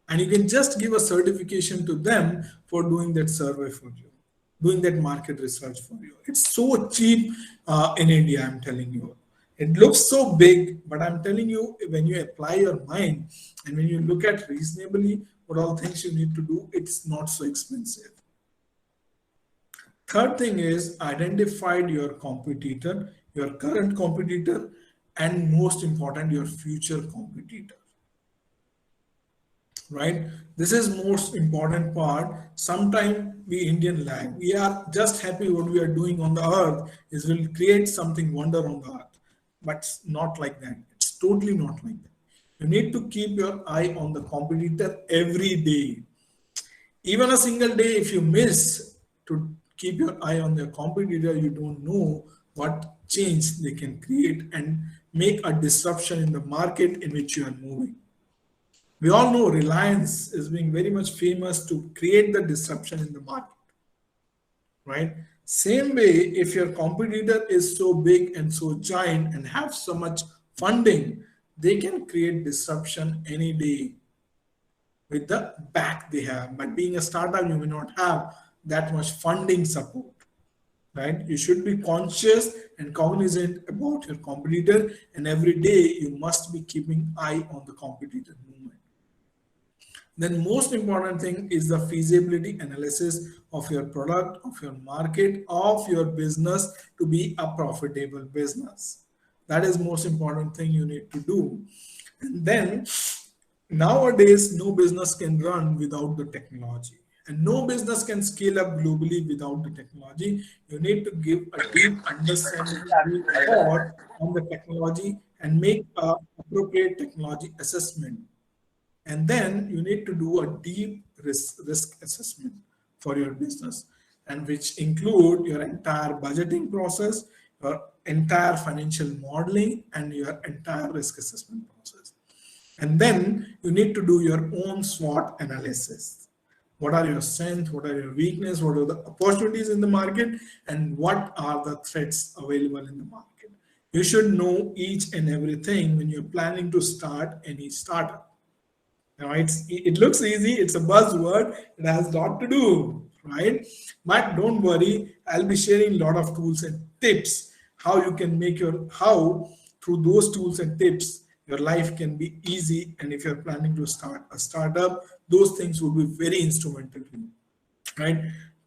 And you can just give a certification to them for doing that survey for you, doing that market research for you. It's so cheap in India, I'm telling you. It looks so big, but I'm telling you, when you apply your mind and when you look at reasonably what all things you need to do, it's not so expensive. Third thing is identified your competitor, your current competitor, and most important, your future competitor. Right? This is most important part. Sometimes we Indian lag. We are just happy what we are doing on the earth is will create something wonder on the earth, but it's not like that. It's totally not like that. You need to keep your eye on the competitor every day. Even a single day, if you miss to keep your eye on the competitor, you don't know what change they can create and make a disruption in the market in which you are moving. We all know Reliance is being very much famous to create the disruption in the market, right? Same way, if your competitor is so big and so giant and have so much funding, they can create disruption any day with the back they have. But being a startup, you may not have that much funding support, right? You should be conscious and cognizant about your competitor, and every day you must be keeping eye on the competitor movement. Then most important thing is the feasibility analysis of your product, of your market, of your business to be a profitable business. That is most important thing you need to do. And then nowadays, no business can run without the technology. And no business can scale up globally without the technology. You need to give a deep understanding thought on the technology and make a appropriate technology assessment. And then you need to do a deep risk assessment for your business, and which include your entire budgeting process, your entire financial modeling, and your entire risk assessment process. And then you need to do your own SWOT analysis. What are your strengths? What are your weaknesses? What are the opportunities in the market? And what are the threats available in the market? You should know each and everything when you're planning to start any startup. Now it looks easy, it's a buzzword, it has a lot to do, right? But don't worry, I'll be sharing a lot of tools and tips how you can make how through those tools and tips your life can be easy. And if you're planning to start a startup, those things will be very instrumental to you, right?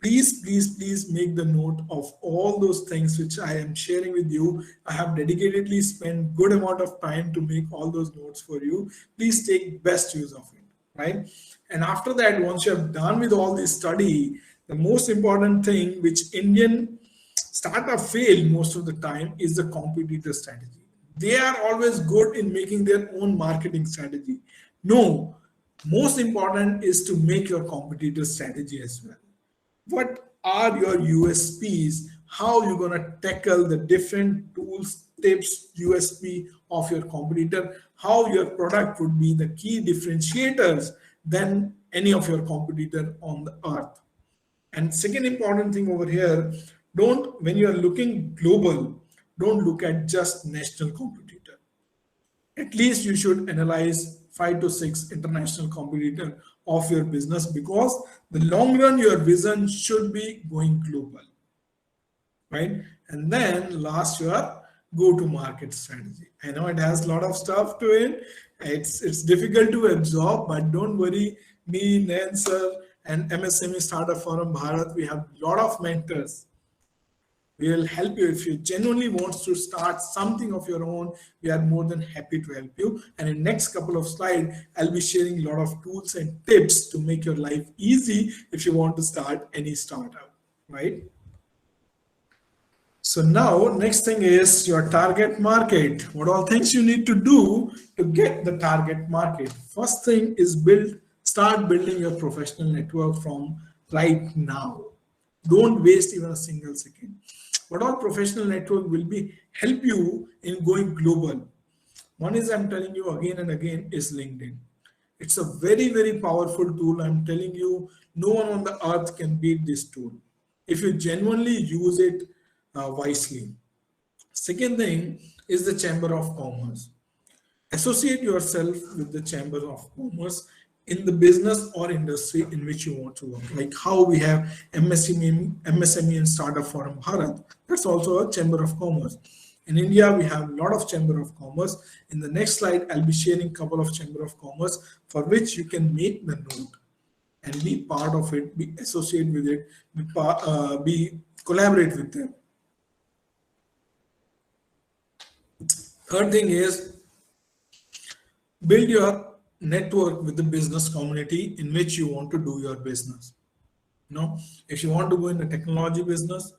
Please make the note of all those things which I am sharing with you. I have dedicatedly spent good amount of time to make all those notes for you. Please take best use of it, right? And after that, once you have done with all this study, the most important thing which Indian startup fail most of the time is the competitor strategy. They are always good in making their own marketing strategy. No, most important is to make your competitor strategy as well. What are your USPs? How you're gonna tackle the different tools, tips, USP of your competitor? How your product would be the key differentiators than any of your competitor on the earth? And second important thing over here, when you are looking global, don't look at just national competitor. At least you should analyze 5 to 6 international competitor of your business, because the long run your vision should be going global, right? And then last, your go to market strategy. I know it has a lot of stuff to it. It's difficult to absorb, but don't worry. Me, Nancer, and MSME Startup Forum Bharat, we have a lot of mentors. We will help you if you genuinely want to start something of your own. We are more than happy to help you. And in next couple of slides, I'll be sharing a lot of tools and tips to make your life easy if you want to start any startup, right? So now, next thing is your target market. What all things you need to do to get the target market? First thing is start building your professional network from right now. Don't waste even a single second. What all professional network will help you in going global? One is, I'm telling you again and again, is LinkedIn. It's a very powerful tool. I'm telling you, no one on the earth can beat this tool if you genuinely use it wisely. Second thing is the Chamber of Commerce. Associate yourself with the Chamber of Commerce. in the business or industry in which you want to work. Like how we have MSME and Startup Forum Bharat, that's also a Chamber of Commerce. In India, we have a lot of Chamber of Commerce. In the next slide, I'll be sharing a couple of Chamber of Commerce for which you can make the note and be part of it, be associated with it, be collaborate with them. Third thing is build your network with the business community in which you want to do your business. You know, if you want to go in the technology business,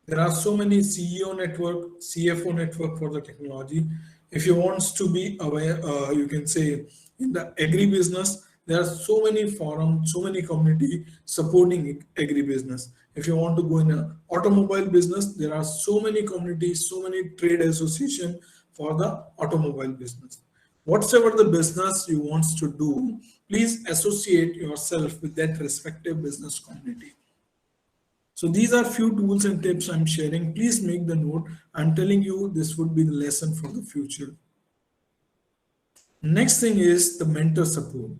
there are so many CEO network, CFO network for the technology. If you want to be aware, you can say in the agri business, there are so many forums, so many community supporting agri business. If you want to go in an automobile business, there are so many communities, so many trade association for the automobile business. Whatever the business you want to do, please associate yourself with that respective business community. So these are few tools and tips I'm sharing. Please make the note. I'm telling you this would be the lesson for the future. Next thing is the mentor support.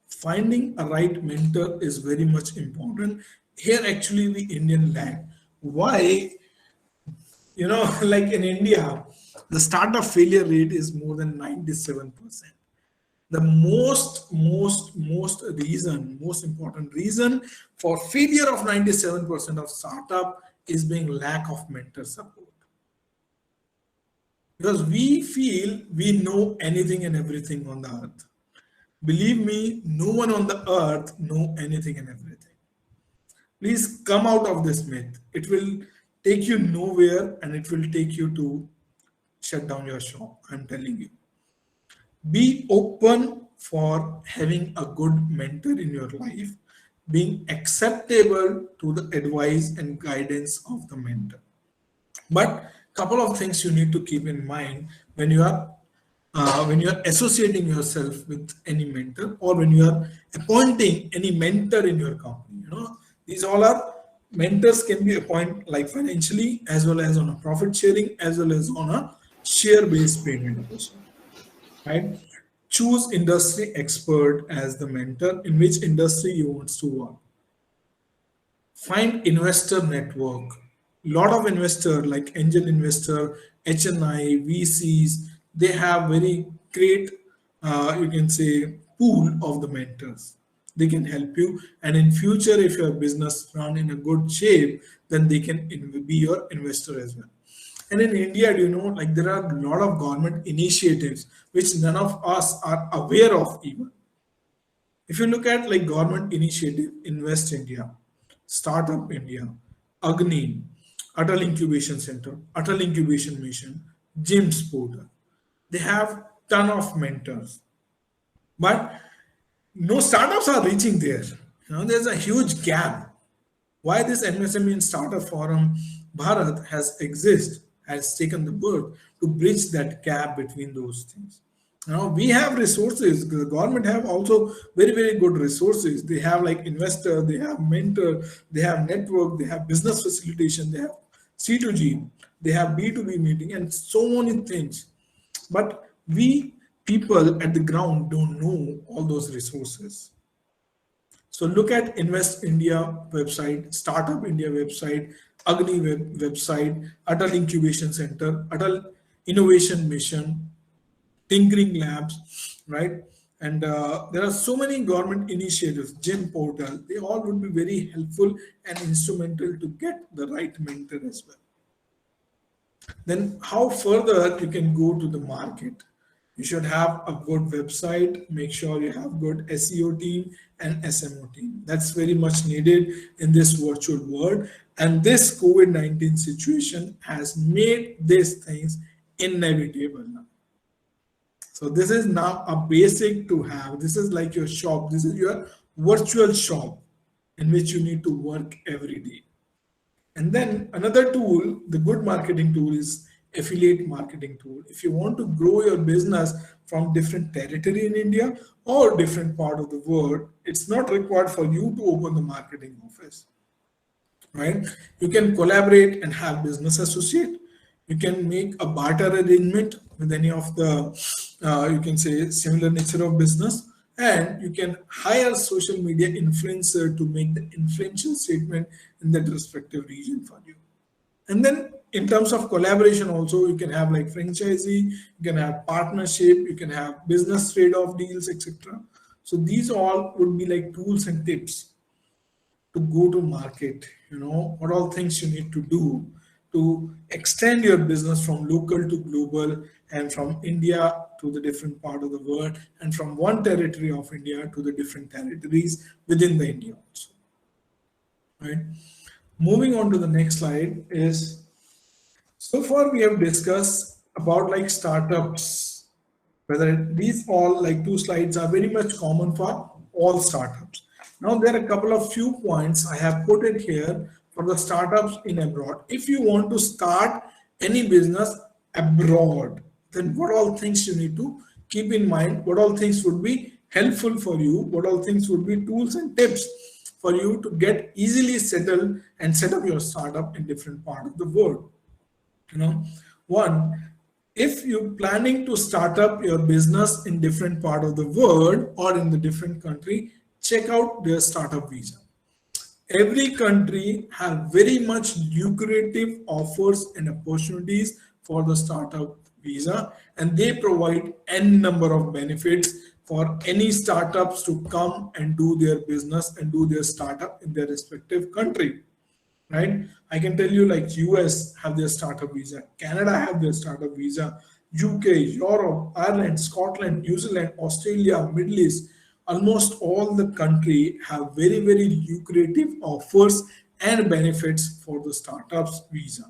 Finding a right mentor is very much important. Here actually we Indian lag. Why? You know, like in India, the startup failure rate is more than 97%. The most important reason for failure of 97% of startup is being lack of mentor support. Because we feel we know anything and everything on the earth. Believe me, no one on the earth know anything and everything. Please come out of this myth. It will take you nowhere and it will take you to shut down your shop. I'm telling you. Be open for having a good mentor in your life, being acceptable to the advice and guidance of the mentor. But couple of things you need to keep in mind when you are associating yourself with any mentor or when you are appointing any mentor in your company. You know, these all are mentors can be appointed like financially as well as on a profit sharing as well as on a share-based payment also, right? Choose industry expert as the mentor in which industry you want to work. Find investor network. Lot of investor like angel investor, HNI, VCs, they have very great, you can say, pool of the mentors. They can help you, and in future, if your business run in a good shape, then they can be your investor as well. And in India, you know, like there are a lot of government initiatives which none of us are aware of even. If you look at like government initiative, Invest India, Startup India, Agni, Atal Incubation Center, Atal Incubation Mission, GIMS portal, they have ton of mentors, but no startups are reaching there. You know, there's a huge gap. Why this MSME and Startup Forum Bharat has taken the birth to bridge that gap between those things. Now we have resources. The government have also very, very good resources. They have like investor, they have mentor, they have network, they have business facilitation, they have C2G, they have B2B meeting and so many things. But we people at the ground don't know all those resources. So look at Invest India website, Startup India website, Agni website, Atal Incubation Center, Atal Innovation Mission, Tinkering Labs, right? And there are so many government initiatives, GIM portal, they all would be very helpful and instrumental to get the right mentor as well. Then how further you can go to the market? You should have a good website, make sure you have good SEO team and SMO team. That's very much needed in this virtual world. And this COVID-19 situation has made these things inevitable now. So this is now a basic to have. This is like your shop. This is your virtual shop in which you need to work every day. And then another tool, the good marketing tool is affiliate marketing tool. If you want to grow your business from different territory in India or different part of the world, it's not required for you to open the marketing office, right? You can collaborate and have business associate. You can make a barter arrangement with any of the, you can say, similar nature of business, and you can hire social media influencer to make the influential statement in that respective region for you. And then in terms of collaboration also, you can have like franchisee, you can have partnership, you can have business trade-off deals, etc. So these all would be like tools and tips to go to market. What all things you need to do to extend your business from local to global, and from India to the different part of the world, and from one territory of India to the different territories within the India also. Right. Moving on to the next slide is, so far we have discussed about like startups, whether these all like two slides are very much common for all startups. Now there are a couple of few points I have put it here for the startups in abroad. If you want to start any business abroad, then what all things you need to keep in mind, what all things would be helpful for you, what all things would be tools and tips for you to get easily settled and set up your startup in different part of the world. One, if you're planning to start up your business in different part of the world or in the different country, check out their startup visa. Every country have very much lucrative offers and opportunities for the startup visa, and they provide n number of benefits for any startups to come and do their business and do their startup in their respective country. Right? I can tell you like US have their startup visa, Canada have their startup visa, UK, Europe, Ireland, Scotland, New Zealand, Australia, Middle East, almost all the country have very, very lucrative offers and benefits for the startups visa.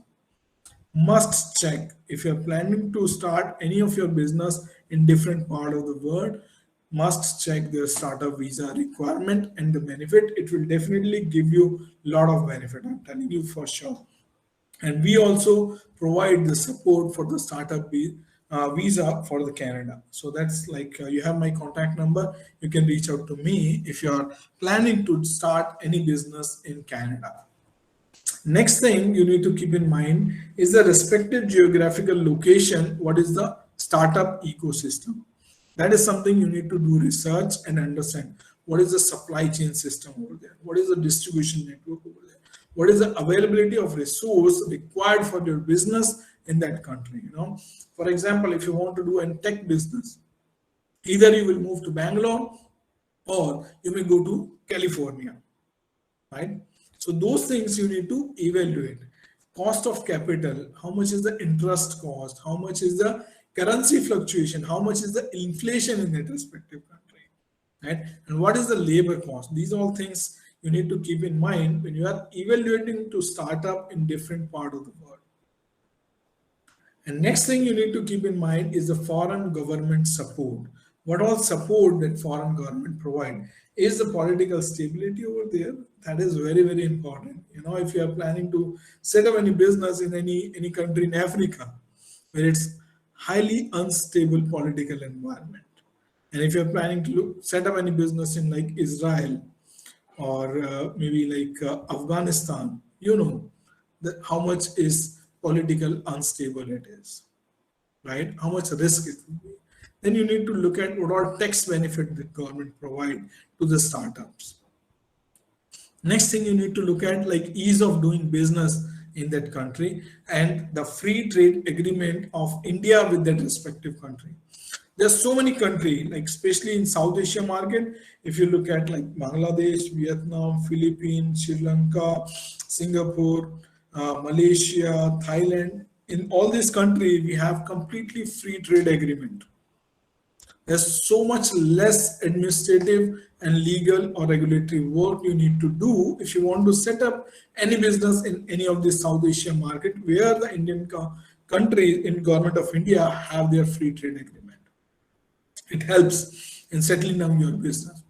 Must check if you're planning to start any of your business in different part of the world, must check their startup visa requirement and the benefit. It will definitely give you a lot of benefit, I'm telling you for sure. And we also provide the support for the startup visa for the Canada. So that's like you have my contact number. You can reach out to me if you are planning to start any business in Canada. Next thing you need to keep in mind is the respective geographical location. What is the startup ecosystem? That is something you need to do research and understand. What is the supply chain system over there? What is the distribution network over there? What is the availability of resource required for your business in that country? For example, if you want to do a tech business, either you will move to Bangalore or you may go to California, right? So those things you need to evaluate. Cost of capital, how much is the interest cost? How much is the currency fluctuation? How much is the inflation in that respective country, right? And what is the labor cost? These are all things you need to keep in mind when you are evaluating to start up in different part of the world. And next thing you need to keep in mind is the foreign government support. What all support that foreign government provide? Is the political stability over there? That is very, very important. If you are planning to set up any business in any country in Africa, where it's highly unstable political environment, and if you're planning to set up any business in like Israel or maybe like Afghanistan, how much is political unstable it is, right? How much risk it will be. Then you need to look at what all tax benefit the government provide to the startups. Next thing you need to look at like ease of doing business in that country and the free trade agreement of India with that respective country. There's so many countries, like especially in South Asia market, if you look at like Bangladesh, Vietnam, Philippines, Sri Lanka, Singapore, Malaysia, Thailand, in all these countries, we have completely free trade agreement. There's so much less administrative and legal or regulatory work you need to do if you want to set up any business in any of the South Asia market where the Indian countries in government of India have their free trade agreement. It helps in settling down your business.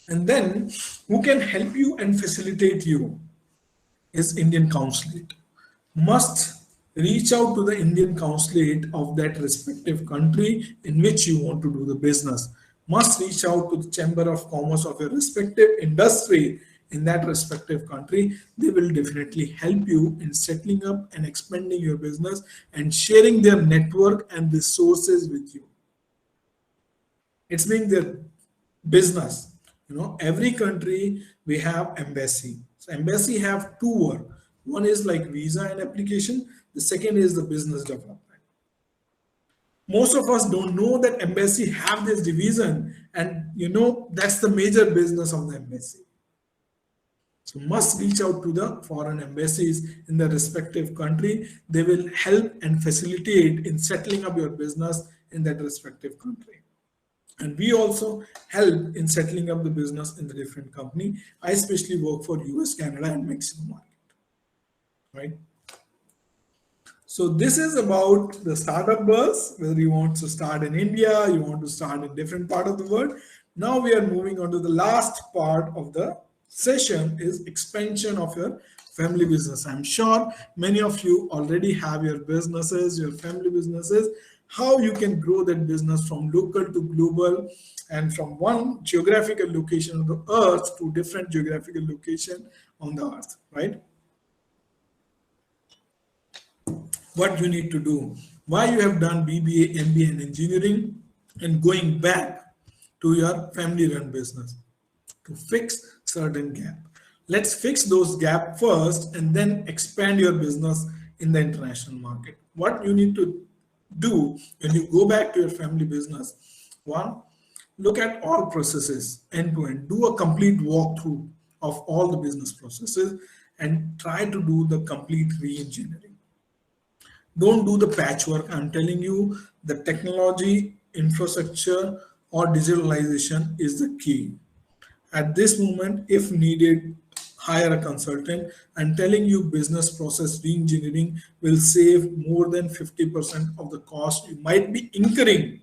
And then who can help you and facilitate you is Indian consulate. Must reach out to the Indian consulate of that respective country in which you want to do the business. Must reach out to the Chamber of Commerce of your respective industry in that respective country. They will definitely help you in settling up and expanding your business and sharing their network and resources with you. It's being business. Every country we have embassy. So embassy have two work. One is like visa and application. The second is the business development. Most of us don't know that embassy have this division, and that's the major business of the embassy. So must reach out to the foreign embassies in the respective country. They will help and facilitate in settling up your business in that respective country. And we also help in settling up the business in the different company. I especially work for US, Canada, and Mexico market, right? So this is about the startup buzz, whether you want to start in India, you want to start in different part of the world. Now we are moving on to the last part of the session, is expansion of your family business. I'm sure many of you already have your businesses, your family businesses, how you can grow that business from local to global and from one geographical location of the earth to different geographical location on the earth, right? What you need to do, why you have done BBA, MBA and engineering, and going back to your family run business to fix certain gap. Let's fix those gap first and then expand your business in the international market. What you need to do when you go back to your family business, one, look at all processes end to end, do a complete walkthrough of all the business processes and try to do the complete re-engineering. Don't do the patchwork. I'm telling you, the technology, infrastructure, or digitalization is the key. At this moment, if needed, hire a consultant. I'm telling you, business process re-engineering will save more than 50% of the cost you might be incurring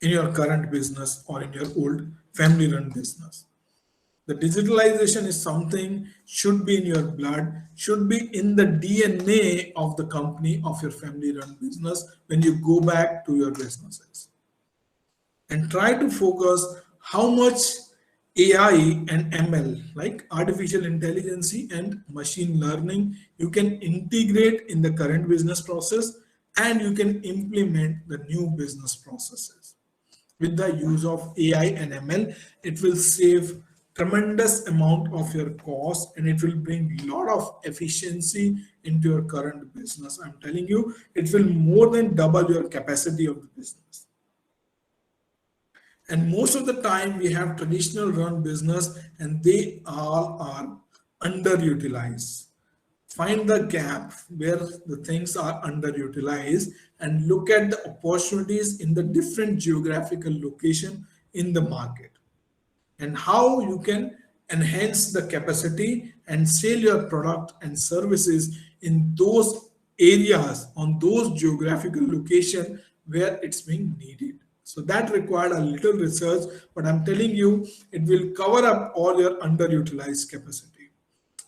in your current business or in your old family-run business. The digitalization is something should be in your blood, should be in the DNA of the company, of your family-run business when you go back to your businesses. And try to focus how much AI and ML, like artificial intelligence and machine learning, you can integrate in the current business process and you can implement the new business processes. With the use of AI and ML, it will save tremendous amount of your cost and it will bring a lot of efficiency into your current business. I'm telling you, it will more than double your capacity of the business. And most of the time we have traditional run business and they all are underutilized. Find the gap where the things are underutilized and look at the opportunities in the different geographical location in the market and how you can enhance the capacity and sell your product and services in those areas on those geographical location where it's being needed. So that required a little research, but I'm telling you, it will cover up all your underutilized capacity.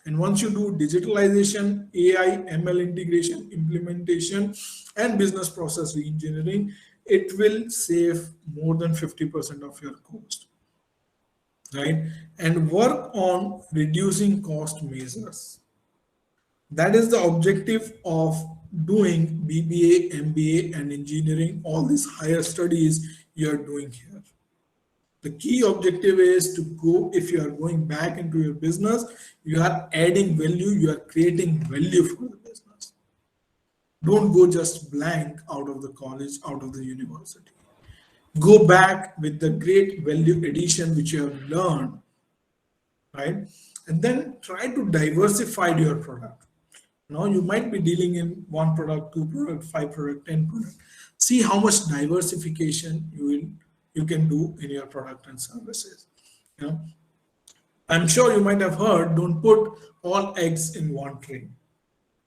And once you do digitalization, AI, ML integration, implementation, and business process re-engineering, it will save more than 50% of your cost, right? And work on reducing cost measures. That is the objective of doing BBA, MBA, and engineering, all these higher studies you are doing here. The key objective is to go, if you are going back into your business, you are adding value, you are creating value for the business. Don't go just blank out of the college, out of the university. Go back with the great value addition which you have learned, right? And then try to diversify your product. Now you might be dealing in one product, two product, five product, 10 product. See how much diversification you can do in your product and services. I'm sure you might have heard, don't put all eggs in one tray,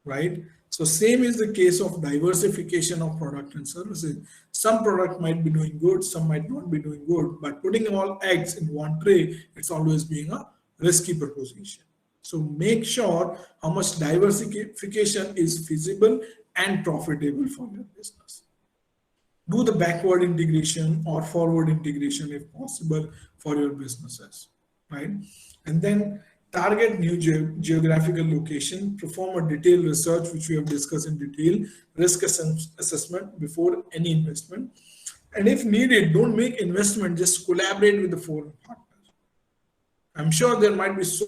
right? So same is the case of diversification of product and services. Some product might be doing good, some might not be doing good, but putting all eggs in one tray, it's always being a risky proposition. So make sure how much diversification is feasible and profitable for your business. Do the backward integration or forward integration if possible for your businesses, right? And then target new geographical location, perform a detailed research, which we have discussed in detail, risk assessment before any investment, And if needed, don't make investment, just collaborate with the foreign partners. I'm sure there might be so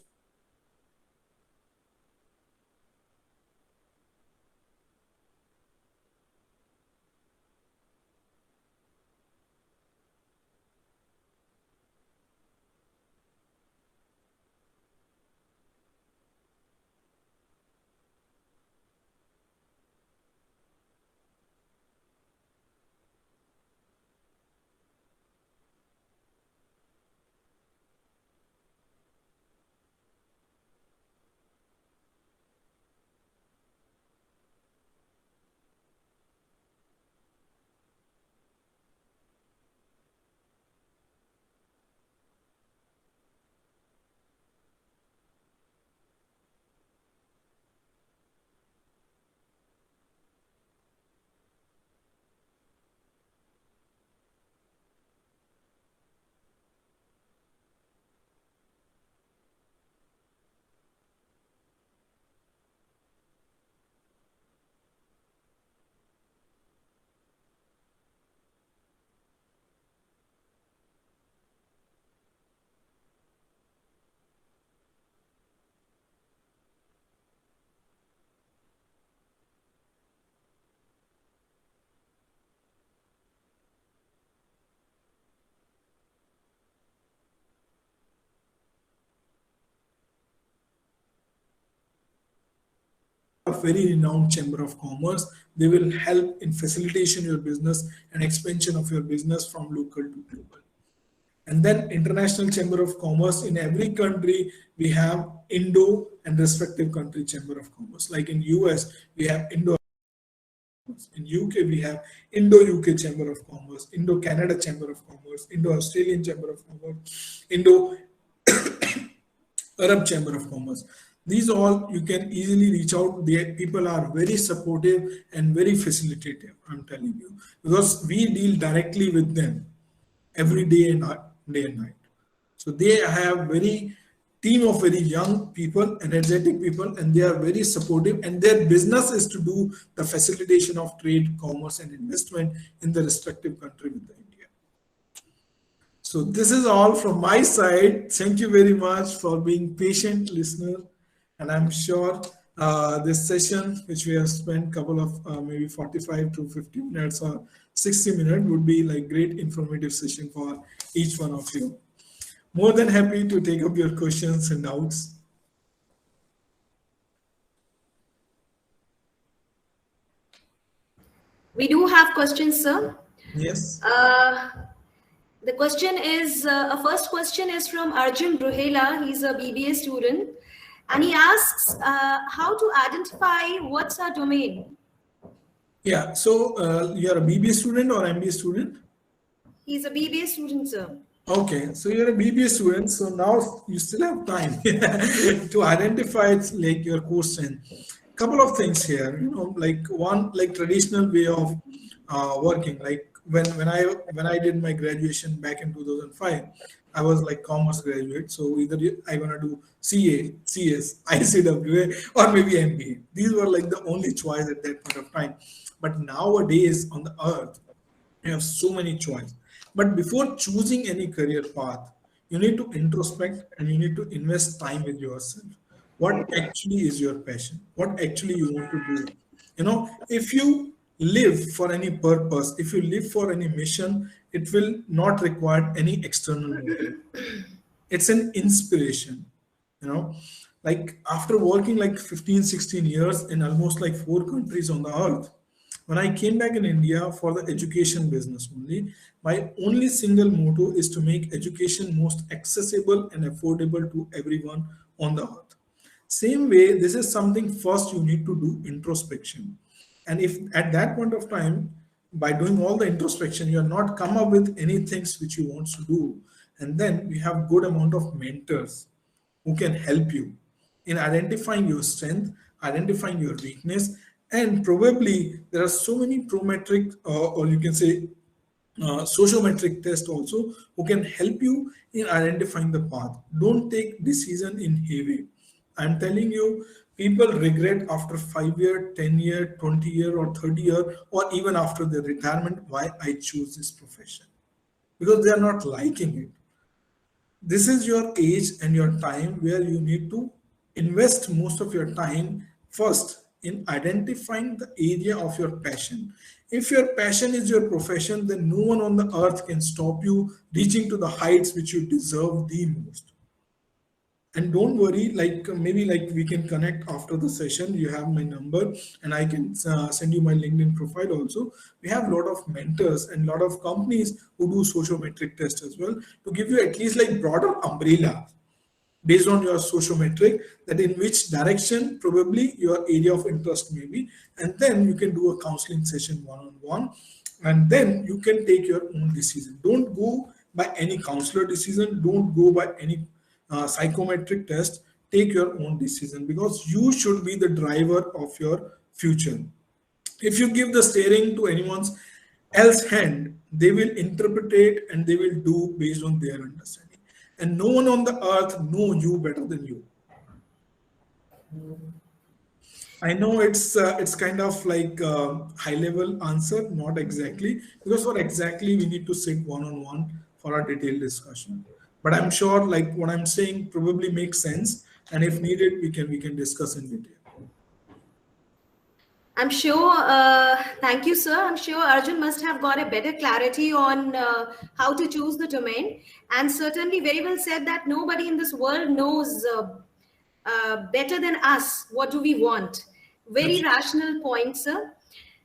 a very renowned chamber of commerce. They will help in facilitation your business and expansion of your business from local to global. And then international chamber of commerce. In every country we have Indo and respective country chamber of commerce. Like in US we have Indo, in UK we have Indo UK chamber of commerce, Indo Canada chamber of commerce, Indo Australian chamber of commerce, Indo Arab chamber of commerce. These all you can easily reach out. The people are very supportive and very facilitative, I'm telling you, because we deal directly with them every day and night. So they have very team of very young people, energetic people, and they are very supportive. And their business is to do the facilitation of trade, commerce, and investment in the respective country with the India. So this is all from my side. Thank you very much for being patient listener. And I'm sure this session, which we have spent couple of maybe 45 to 50 minutes or 60 minutes, would be like great informative session for each one of you. More than happy to take up your questions and doubts. We do have questions, sir. Yes. The question is, a first question is from Arjun Ruhela. He's a BBA student. And he asks how to identify what's our domain. Yeah, so you're a BBA student or MBA student? He's a BBA student, sir. Okay, so you're a BBA student, so now you still have time to identify like your course in. Couple of things here, like one, like traditional way of working. Like when I did my graduation back in 2005, I was like commerce graduate. So either I gonna do CA, CS, ICWA, or maybe MBA. These were like the only choice at that point of time. But nowadays on the earth, you have so many choices. But before choosing any career path, you need to introspect and you need to invest time with yourself. What actually is your passion? What actually you want to do? If you live for any purpose, if you live for any mission, it will not require any external motive. It's an inspiration, like after working like 15, 16 years in almost like 4 countries on the earth, when I came back in India for the education business only, my only single motto is to make education most accessible and affordable to everyone on the earth. Same way, this is something first you need to do introspection. And if at that point of time, by doing all the introspection, you are not come up with any things which you want to do, and then we have good amount of mentors who can help you in identifying your strength, identifying your weakness, and probably there are so many prometric or you can say sociometric tests also who can help you in identifying the path. Don't take decision in heavy. I'm telling you, People regret after 5 year, 10 year, 20 year, or 30 year, or even after their retirement, why I choose this profession, because they are not liking it. This is your age and your time where you need to invest most of your time first in identifying the area of your passion. If your passion is your profession, then no one on the earth can stop you reaching to the heights which you deserve the most. And don't worry, like maybe like we can connect after the session. You have my number, and I can send you my LinkedIn profile also. We have a lot of mentors and a lot of companies who do sociometric tests as well, to give you at least like broader umbrella based on your sociometric, that in which direction probably your area of interest may be. And then you can do a counseling session one-on-one, and then you can take your own decision. Don't go by any counselor decision, don't go by any psychometric test. Take your own decision, because you should be the driver of your future. If you give the steering to anyone's else hand, they will interpret it and they will do based on their understanding, and no one on the earth know you better than you. I know it's kind of like a high level answer, not exactly, because for exactly we need to sit one-on-one for a detailed discussion. But I'm sure like what I'm saying probably makes sense, and if needed, we can discuss in detail. I'm sure, thank you, sir. I'm sure Arjun must have got a better clarity on how to choose the domain. And certainly very well said that nobody in this world knows better than us what do we want. Very rational point, sir.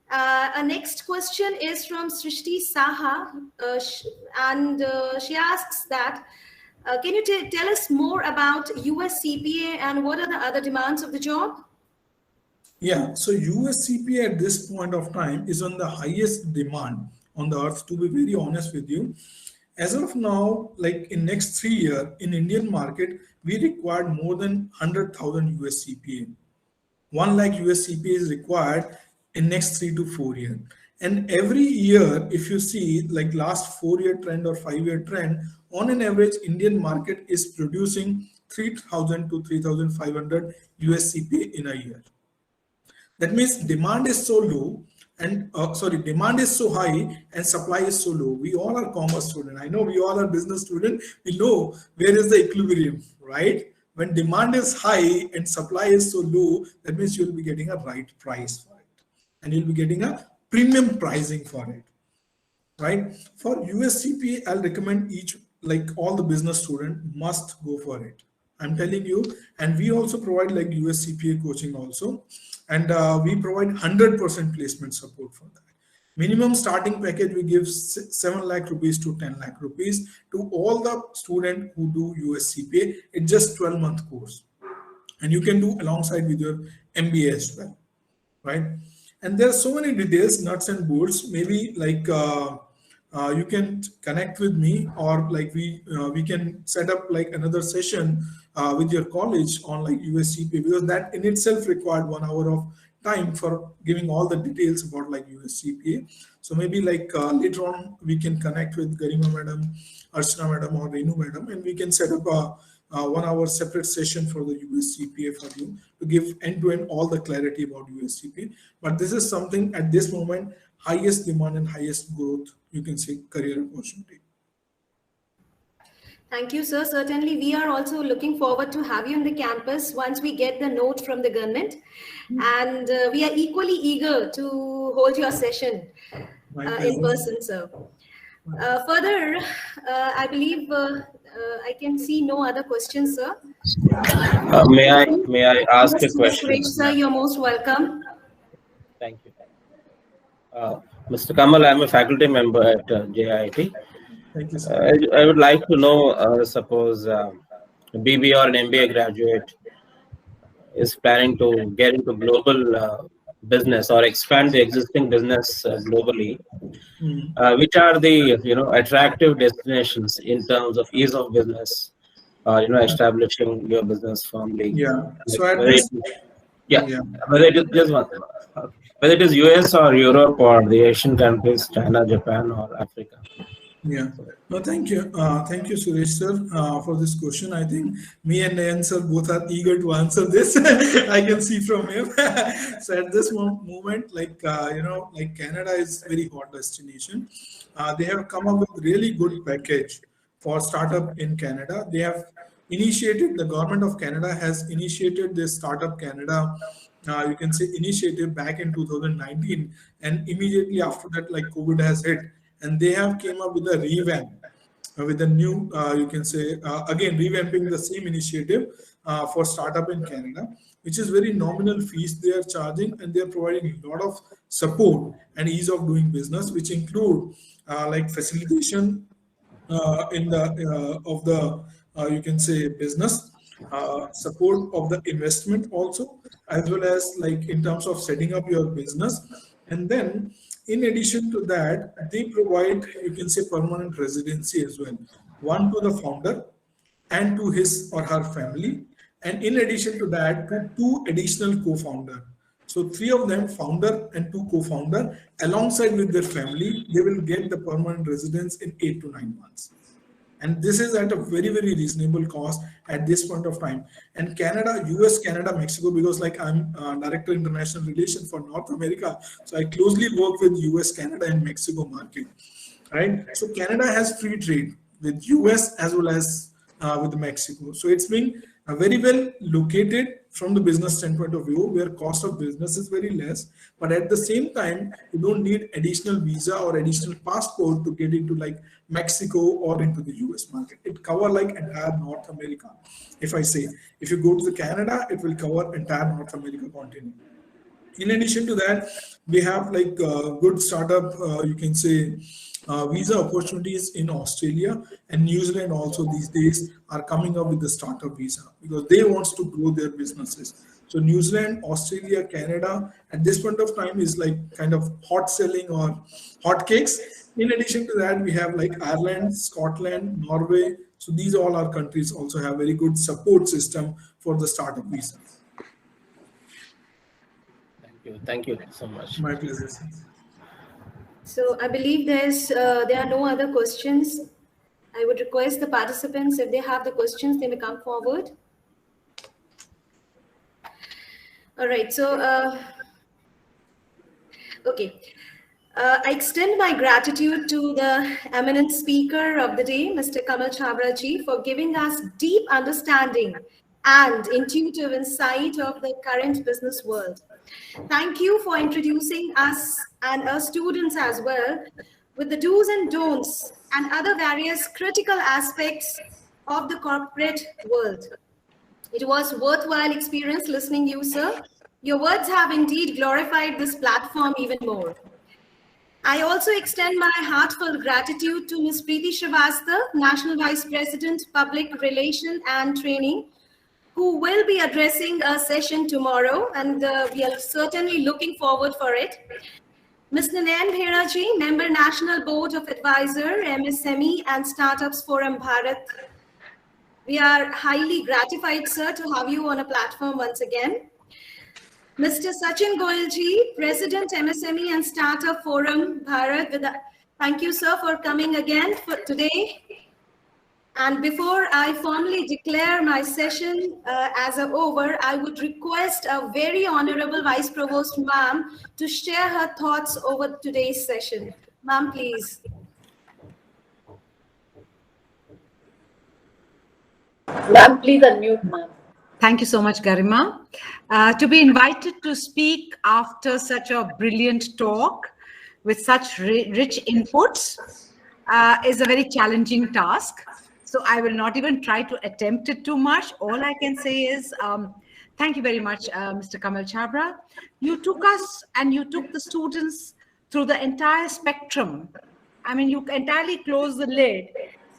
Our next question is from Srishti Saha, and she asks that, can you tell us more about US CPA and what are the other demands of the job? Yeah, so US CPA at this point of time is on the highest demand on the earth, to be very honest with you. As of now, like in next 3 years in Indian market, we required more than 100,000 US CPA. 1 lakh US CPA is required in next 3 to 4 years. And every year, if you see like last 4-year trend or 5-year trend, on an average, Indian market is producing 3,000 to 3,500 US CPA in a year. That means demand is so low and demand is so high and supply is so low. We all are commerce student. I know we all are business student. We know where is the equilibrium, right? When demand is high and supply is so low, that means you'll be getting a right price for it, and you'll be getting a premium pricing for it, right? For US CPA, I'll recommend like all the business student must go for it. I'm telling you, and we also provide like US CPA coaching also, and we provide 100% placement support for that. Minimum starting package we give 7 lakh rupees to 10 lakh rupees to all the student who do US CPA. It's just 12-month course, and you can do alongside with your MBA as well, right? And there are so many details, nuts and bolts. Maybe like you can connect with me, or like we can set up like another session with your college on like US CPA, because that in itself required 1 hour of time for giving all the details about like US CPA. So maybe like later on we can connect with Garima madam, Archana madam, or Renu madam, and we can set up a 1 hour separate session for the US CPA for you to give end-to-end all the clarity about US CPA. But this is something at this moment, highest demand and highest growth, you can say, career opportunity. Thank you, sir. Certainly, we are also looking forward to have you on the campus once we get the note from the government. And we are equally eager to hold your session in person, sir. Further, I believe I can see no other questions, sir. May I ask a question? Mr. Sir, you're most welcome. Thank you. Mr. Kamal, I'm a faculty member at JIIT. Thank you, sir. I would like to know, suppose a BBA or an MBA graduate is planning to get into global business or expand the existing business globally. Which are the attractive destinations in terms of ease of business, establishing your business firmly? Yeah. So whether it is US or Europe or the Asian countries, China, Japan, or Africa. Yeah. No, thank you. Thank you, Suresh sir, for this question. I think me and Nayan sir both are eager to answer this. I can see from him. So at this moment, like Canada is very hot destination. They have come up with really good package for startup in Canada. They have initiated. The government of Canada has initiated this Startup Canada. You can say initiative back in 2019, and immediately after that, like COVID has hit, and they have came up with a revamp with a new you can say again revamping the same initiative for startup in Canada, which is very nominal fees they are charging, and they are providing a lot of support and ease of doing business, which include like facilitation in the of the you can say business, support of the investment also, as well as like in terms of setting up your business. And then in addition to that, they provide, you can say, permanent residency as well, one to the founder and to his or her family, and in addition to that, to two additional co-founder. So three of them, founder and two co-founder, alongside with their family, they will get the permanent residence in 8 to 9 months. And this is at a very, very reasonable cost at this point of time. And Canada, US, Canada, Mexico, because like I'm Director International Relations for North America, so I closely work with US, Canada, and Mexico market, right? So Canada has free trade with US as well as with Mexico. So it's been very well located from the business standpoint of view, where cost of business is very less, but at the same time, you don't need additional visa or additional passport to get into like Mexico or into the US market. It cover like entire North America. If I say, if you go to the Canada, it will cover entire North America continent. In addition to that, we have like good startup, you can say, visa opportunities in Australia and New Zealand also these days are coming up with the startup visa because they want to grow their businesses. So New Zealand, Australia, Canada at this point of time is like kind of hot selling or hot cakes. In addition to that, we have like Ireland, Scotland, Norway. So these all our countries also have very good support system for the startup visa. Thank you so much. My pleasure. So I believe there are no other questions. I would request the participants, if they have the questions, they may come forward. All right, so, okay. I extend my gratitude to the eminent speaker of the day, Mr. Kamal Chhabra ji, for giving us deep understanding and intuitive insight of the current business world. Thank you for introducing us and our students as well with the do's and don'ts and other various critical aspects of the corporate world. It was a worthwhile experience listening to you, sir. Your words have indeed glorified this platform even more. I also extend my heartfelt gratitude to Ms. Preeti Srivastava, National Vice President, Public Relations and Training, who will be addressing a session tomorrow, and we are certainly looking forward for it. Ms. Nayan Bhera ji, Member National Board of Advisor, MSME and Startups Forum Bharat. We are highly gratified, sir, to have you on a platform once again. Mr. Sachin Goyal ji, President, MSME and Startup Forum Bharat. Thank you, sir, for coming again for today. And before I formally declare my session as over, I would request a very honorable Vice Provost, ma'am, to share her thoughts over today's session. Ma'am, please. Ma'am, please unmute, ma'am. Thank you so much, Garima. To be invited to speak after such a brilliant talk with such rich inputs is a very challenging task. So I will not even try to attempt it too much. All I can say is thank you very much, Mr. Kamal Chhabra. You took us and you took the students through the entire spectrum. I mean, you entirely closed the lid,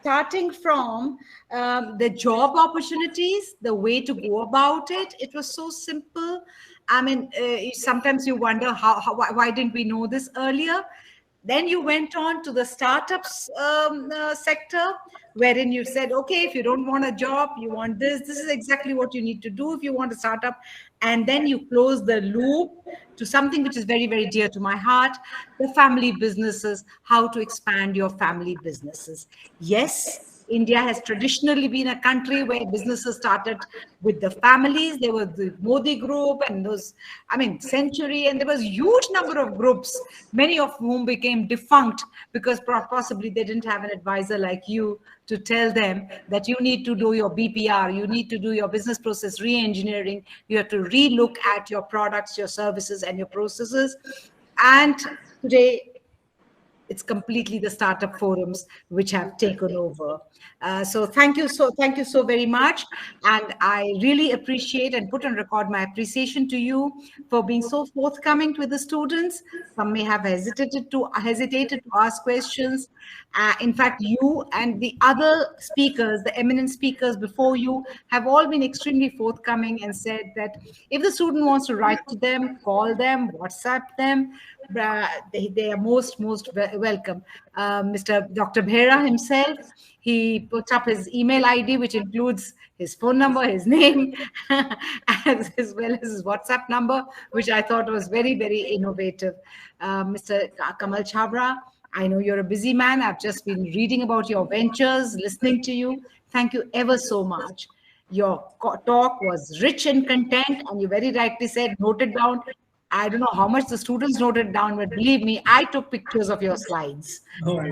starting from the job opportunities, the way to go about it. It was so simple. I mean, sometimes you wonder why didn't we know this earlier? Then you went on to the startups sector, wherein you said, okay, if you don't want a job, you want this is exactly what you need to do if you want a startup. And then you close the loop to something which is very, very dear to my heart, the family businesses, how to expand your family businesses. Yes, India has traditionally been a country where businesses started with the families. There was the Modi group and those, Century, and there was a huge number of groups, many of whom became defunct because possibly they didn't have an advisor like you to tell them that you need to do your BPR, you need to do your business process re-engineering, you have to re-look at your products, your services, and your processes. And today, it's completely the startup forums which have taken over. So thank you so very much, and I really appreciate and put on record my appreciation to you for being so forthcoming with the students. Some may have hesitated to ask questions. In fact, you and the other speakers, the eminent speakers before you, have all been extremely forthcoming and said that if the student wants to write to them, call them, WhatsApp them, they are most welcome. Mr. Dr. Bhera himself, he put up his email ID, which includes his phone number, his name, as well as his WhatsApp number, which I thought was very, very innovative. Mr. Kamal Chhabra, I know you're a busy man. I've just been reading about your ventures, listening to you. Thank you ever so much. Your talk was rich in content, and you very rightly said, noted down. I don't know how much the students noted down, but believe me, I took pictures of your slides. Oh,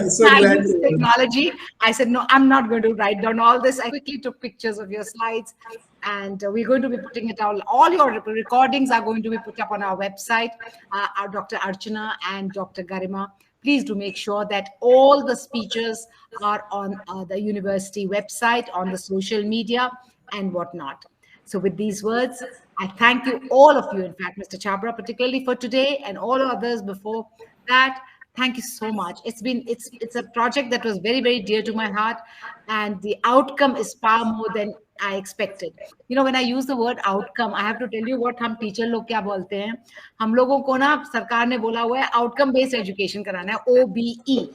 so I used technology. I said, no, I'm not going to write down all this. I quickly took pictures of your slides, and we're going to be putting it out. All your recordings are going to be put up on our website. Our Dr. Archana and Dr. Garima, please do make sure that all the speeches are on the university website, on the social media and whatnot. So with these words, I thank you, all of you, in fact, Mr. Chhabra, particularly for today, and all others before that. Thank you so much. It's a project that was very, very dear to my heart, and the outcome is far more than I expected. You know, when I use the word outcome, I have to tell you what हम teacher लोग क्या बोलते हैं. हम लोगों को ना सरकार ने बोला हुआ है outcome based education कराना है, OBE.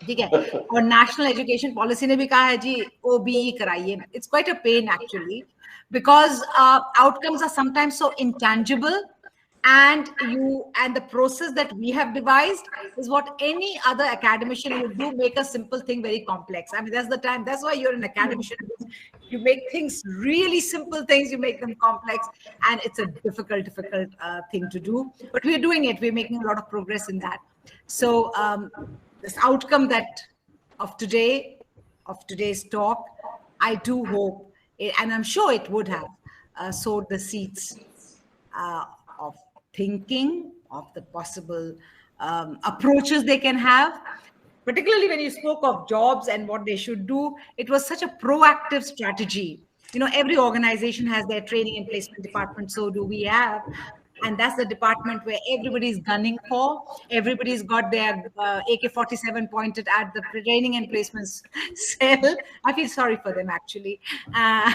ठीक है, और नेशनल एजुकेशन पॉलिसी ने भी कहा है जी OBE कराइए. It's quite a pain actually, because outcomes are sometimes so intangible, and the process that we have devised is what any other academician would do, make a simple thing very complex. I mean, that's why you're an academician. You make things really simple things, you make them complex, and it's a difficult thing to do, but we're doing it. We're making a lot of progress in that. So this outcome of today's talk, I do hope, and I'm sure it would have sowed the seeds of thinking, of the possible approaches they can have. Particularly when you spoke of jobs and what they should do, it was such a proactive strategy. You know, every organization has their training and placement department, so do we have. And that's the department where everybody's gunning for. Everybody's got their AK-47 pointed at the training and placements cell. I feel sorry for them, actually. And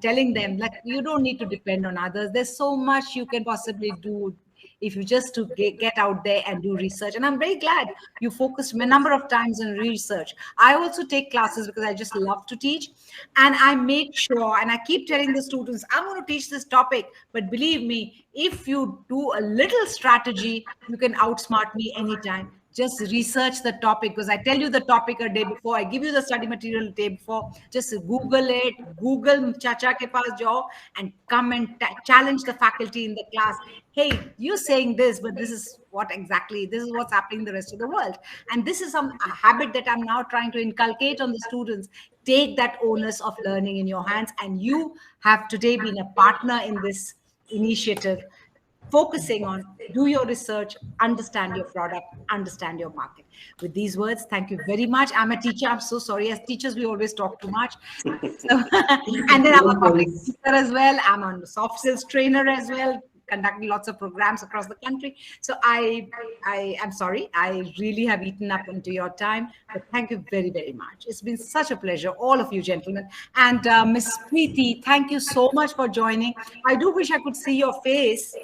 telling them, like, you don't need to depend on others. There's so much you can possibly do if you just to get out there and do research. And I'm very glad you focused a number of times on research. I also take classes because I just love to teach. And I make sure, and I keep telling the students, I'm going to teach this topic, but believe me, if you do a little strategy, you can outsmart me anytime. Just research the topic, because I tell you the topic a day before, I give you the study material a day before. Just Google it, Google Chacha ke paas jao, and come and challenge the faculty in the class. Hey, you're saying this, but this is what's happening in the rest of the world. And this is a habit that I'm now trying to inculcate on the students. Take that onus of learning in your hands, and you have today been a partner in this initiative, focusing on do your research, understand your product, understand your market. With these words, thank you very much. I'm a teacher. I'm so sorry. As teachers, we always talk too much. So, and then I'm a public speaker as well. I'm a soft skills trainer as well, conducting lots of programs across the country. So I'm sorry, I really have eaten up into your time, but thank you very, very much. It's been such a pleasure, all of you gentlemen. And Ms. Preeti, thank you so much for joining. I do wish I could see your face.